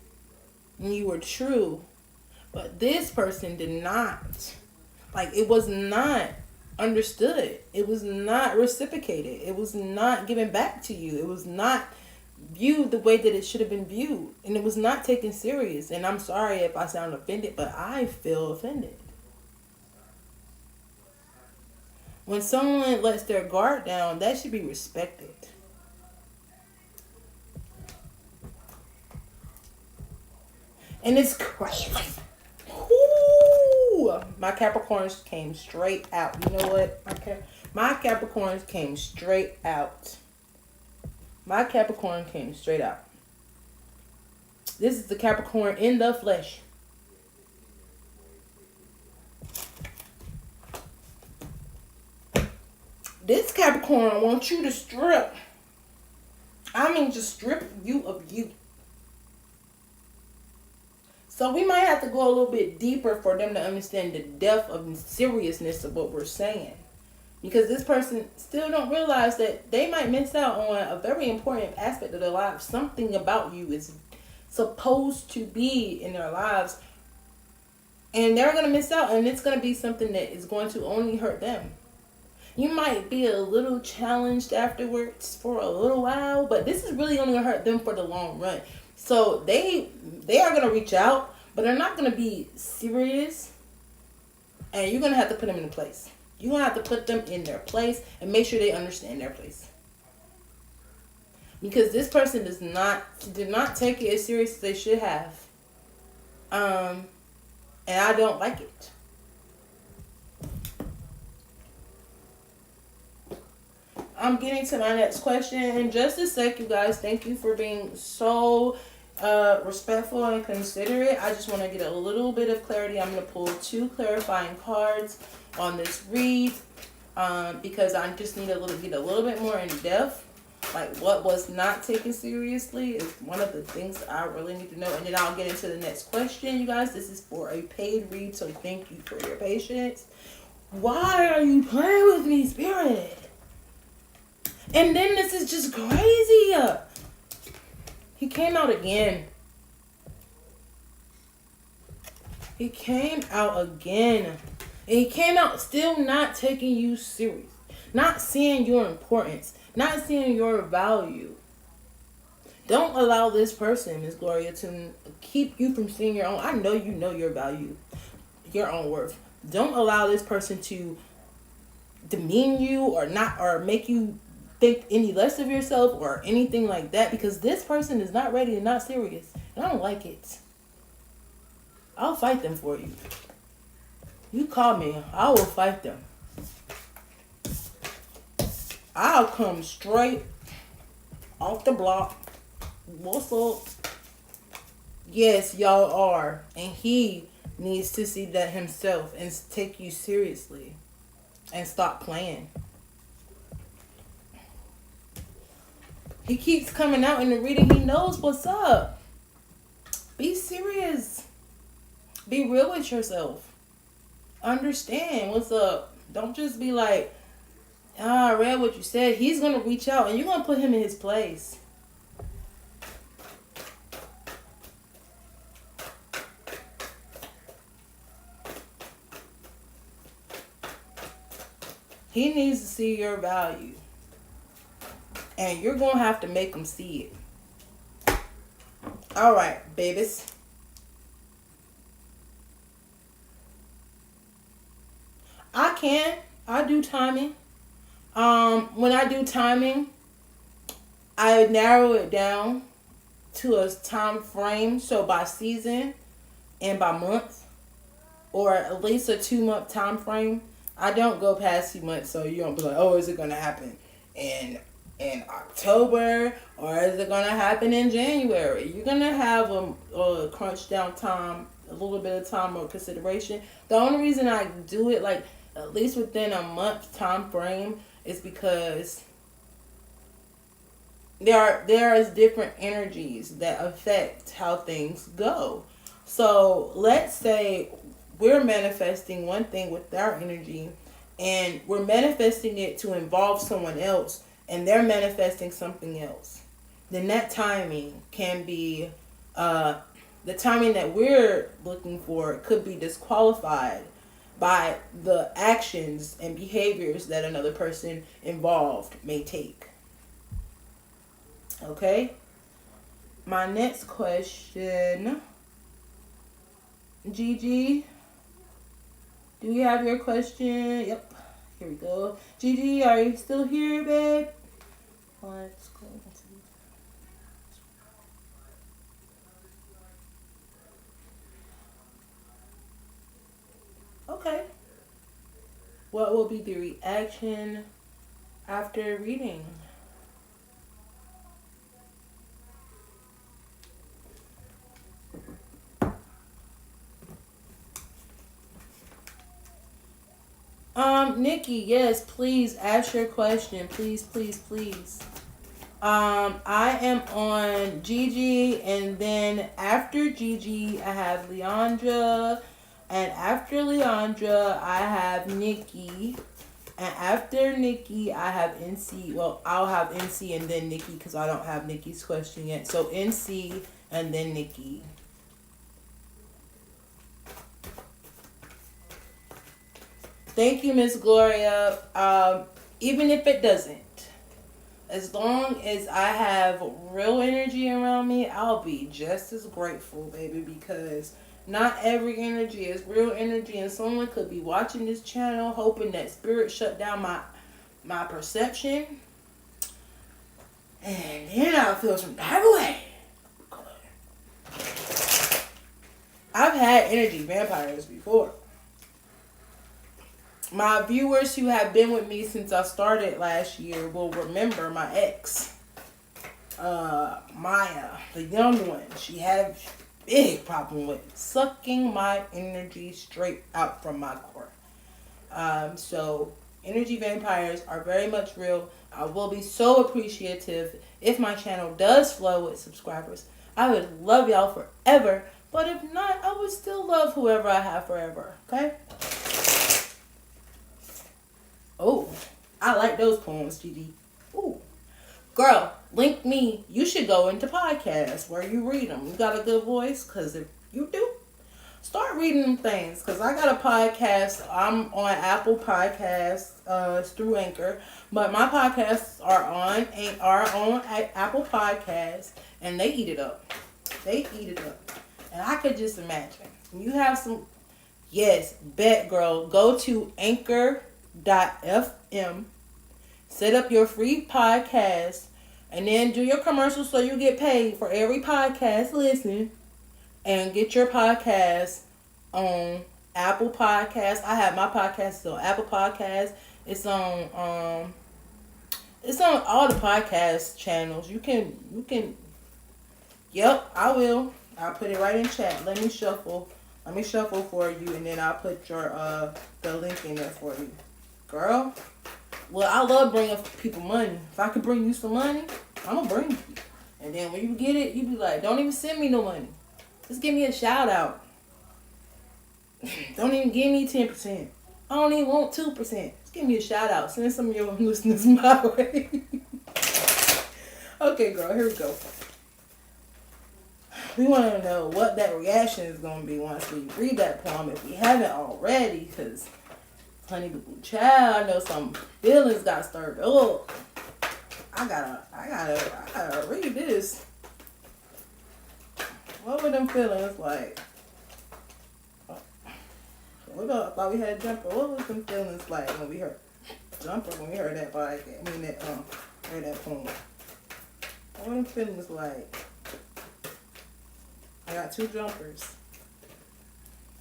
and you were true, but this person did not. Like, it was not understood. It was not reciprocated. It was not given back to you. It was not viewed the way that it should have been viewed, and it was not taken serious. And I'm sorry if I sound offended, but I feel offended. When someone lets their guard down, that should be respected. And it's crazy. Ooh, my Capricorns came straight out. You know what? My Capricorns came straight out. My Capricorn came straight out. This is the Capricorn in the flesh. This Capricorn wants you to strip. I mean, just strip you of you. So we might have to go a little bit deeper for them to understand the depth of seriousness of what we're saying. Because this person still don't realize that they might miss out on a very important aspect of their lives. Something about you is supposed to be in their lives. And they're going to miss out. And it's going to be something that is going to only hurt them. You might be a little challenged afterwards for a little while. But this is really only going to hurt them for the long run. So they are going to reach out. But they're not going to be serious. And you're going to have to put them in place. You're going to have to put them in their place and make sure they understand their place. Because this person did not take it as serious as they should have. And I don't like it. I'm getting to my next question in just a sec, you guys. Thank you for being so respectful and considerate. I just want to get a little bit of clarity. I'm going to pull 2 clarifying cards on this read because I just need get a little bit more in depth. Like what was not taken seriously is one of the things that I really need to know. And then I'll get into the next question, you guys. This is for a paid read, so thank you for your patience. Why are you playing with me, Spirit? And then this is just crazy. He came out again. He came out again. And he came out still not taking you serious. Not seeing your importance. Not seeing your value. Don't allow this person, Miss Gloria, to keep you from seeing your own. I know you know your value. Your own worth. Don't allow this person to demean you or make you think any less of yourself or anything like that, because this person is not ready and not serious. And I don't like it. I'll fight them for you. You call me, I will fight them. I'll come straight off the block. What's up? Yes, y'all are. And he needs to see that himself and take you seriously. And stop playing. He keeps coming out in the reading. He knows what's up. Be serious. Be real with yourself. Understand what's up. Don't just be like, I read what you said. He's going to reach out and you're going to put him in his place. He needs to see your value. And you're going to have to make him see it. All right, babies. I do timing. When I do timing, I narrow it down to a time frame. So by season and by month, or at least a 2-month time frame. I don't go past 2 months, so you don't be like, oh, is it gonna happen in October or is it gonna happen in January? You're gonna have a crunch down time, a little bit of time or consideration. The only reason I do it like at least within a month time frame is because there is different energies that affect how things go. So let's say we're manifesting one thing with our energy and we're manifesting it to involve someone else and they're manifesting something else. Then that timing can be, the timing that we're looking for could be disqualified by the actions and behaviors that another person involved may take. Okay? My next question, Gigi, do you have your question? Yep. Here we go. Gigi, are you still here, babe? Let's go. Okay. What will be the reaction after reading? Nikki, yes, please ask your question. Please, please, please. I am on Gigi, and then after Gigi, I have Leandra, and after Leandra, I have Nikki, and after Nikki, I have NC. Well, I'll have NC and then Nikki because I don't have Nikki's question yet. So NC and then Nikki. Thank you, Miss Gloria. Even if it doesn't, as long as I have real energy around me, I'll be just as grateful, baby, because not every energy is real energy, and someone could be watching this channel hoping that spirit shut down my perception, and then I'll feel some type of way. I've had energy vampires before. My viewers who have been with me since I started last year will remember my ex, Maya, the young one. She had a big problem with sucking my energy straight out from my core. So energy vampires are very much real. I will be so appreciative if my channel does flow with subscribers. I would love y'all forever, but if not, I would still love whoever I have forever. Okay? Oh, I like those poems, GD. Ooh. Girl, link me. You should go into podcasts where you read them. You got a good voice? Because if you do, start reading them things. Because I got a podcast. I'm on Apple Podcasts. It's through Anchor. But my podcasts are on Apple Podcasts. And they eat it up. They eat it up. And I could just imagine. You have some... Yes, bet, girl. Go to Anchor.fm. Set up your free podcast. And then do your commercials so you get paid for every podcast listen. And get your podcast on Apple Podcasts. I have my podcast on Apple Podcasts. It's on all the podcast channels. You can Yep, I will. I'll put it right in chat. Let me shuffle for you, and then I'll put your the link in there for you. Girl. Well, I love bringing people money. If I could bring you some money, I'm gonna bring you. And then when you get it, you be like, don't even send me no money. Just give me a shout out. Don't even give me 10%. I don't even want 2%. Just give me a shout out. Send some of your listeners my way. Okay, girl, here we go. We want to know what that reaction is going to be once we read that poem, if we haven't already, because Honey Boo Boo Child, I know some feelings got stirred up. I gotta read this. What were them feelings like? Hold up, I thought we had Jumper. What was them feelings like when we heard Jumper, when we heard that podcast? I mean, heard that poem. What were them feelings like? I got 2 jumpers.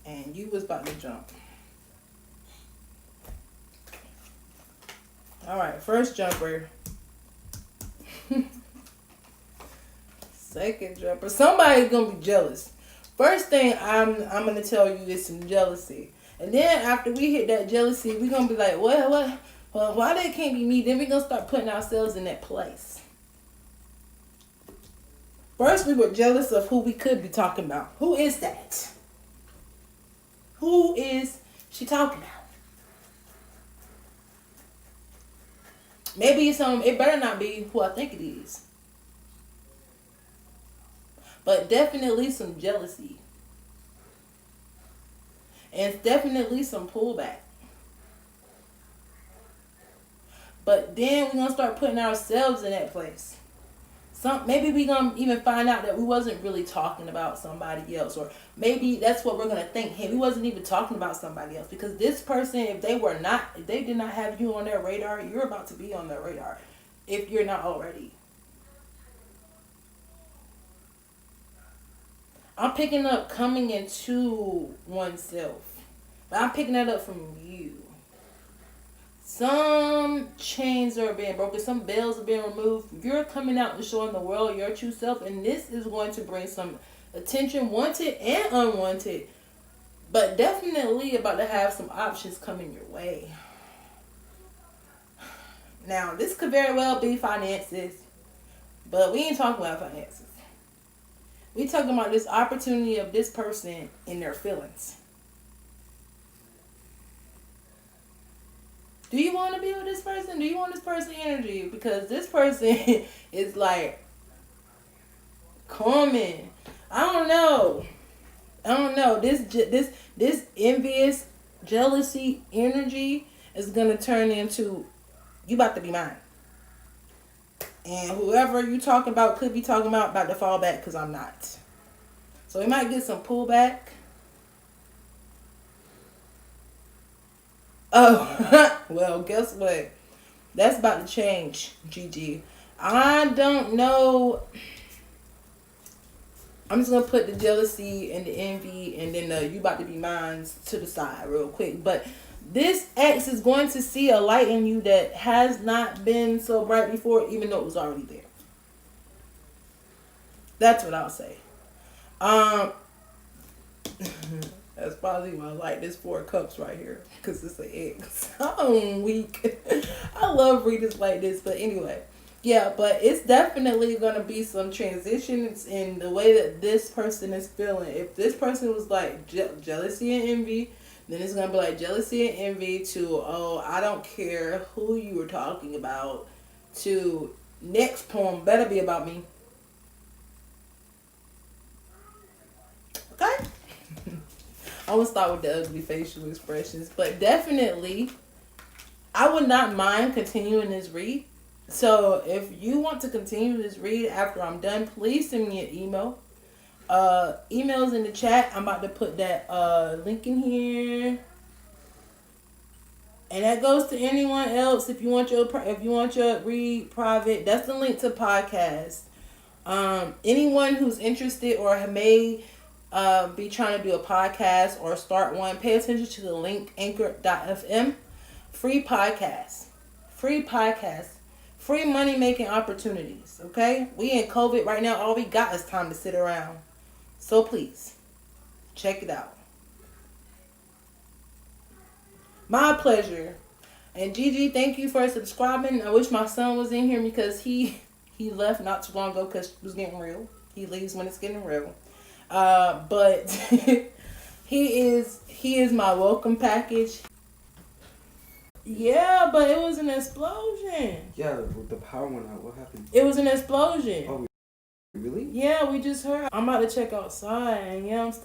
And you was about to jump. Alright, first jumper. Second jumper. Somebody's gonna be jealous. First thing I'm gonna tell you is some jealousy. And then after we hit that jealousy, we're gonna be like, well, why that can't be me? Then we're gonna start putting ourselves in that place. First, we were jealous of who we could be talking about. Who is that? Who is she talking about? Maybe it better not be who I think it is. But definitely some jealousy. And definitely some pullback. But then we're going to start putting ourselves in that place. Maybe we're going to even find out that we wasn't really talking about somebody else. Or maybe that's what we're going to think. Hey, we wasn't even talking about somebody else. Because this person, if they did not have you on their radar, you're about to be on their radar. If you're not already. I'm picking up coming into oneself. But I'm picking that up from you. Some chains are being broken. Some bells are being removed. You're coming out and showing the world your true self. And this is going to bring some attention, wanted and unwanted. But definitely about to have some options coming your way. Now, this could very well be finances. But we ain't talking about finances. We talking about this opportunity of this person in their feelings. Do you want to be with this person? Do you want this person energy? Because this person is like coming. I don't know. This envious jealousy energy is gonna turn into you about to be mine. And whoever you talking about could be talking about to fall back because I'm not. So we might get some pullback. Oh, well, guess what? That's about to change, GG. I don't know. I'm just going to put the jealousy and the envy and then the you about to be mine to the side real quick. But This ex is going to see a light in you that has not been so bright before, even though it was already there. That's what I'll say. That's probably why I like this 4 cups right here, because it's an ex. I'm weak. I love readers like this, but anyway. Yeah, but it's definitely going to be some transitions in the way that this person is feeling. If this person was like jealousy and envy, then it's going to be like jealousy and envy to, oh, I don't care who you were talking about, to next poem better be about me. Okay? I will start with the ugly facial expressions, but definitely I would not mind continuing this read. So if you want to continue this read after I'm done, please send me an email. Emails in the chat. I'm about to put that link in here, and that goes to anyone else. If you want your read private, that's the link to podcast. Anyone who's interested or may be trying to do a podcast or start one, pay attention to the link anchor.fm. Free podcast. Free money making opportunities. Okay? We in COVID right now. All we got is time to sit around. So please, check it out. My pleasure. And Gigi, thank you for subscribing. I wish my son was in here because he left not too long ago because it was getting real. He leaves when it's getting real. But he is my welcome package. Yeah, but it was an explosion. Yeah, the power went out. What happened? It was an explosion. Oh, really? Yeah, we just heard. I'm about to check outside, and yeah, I'm still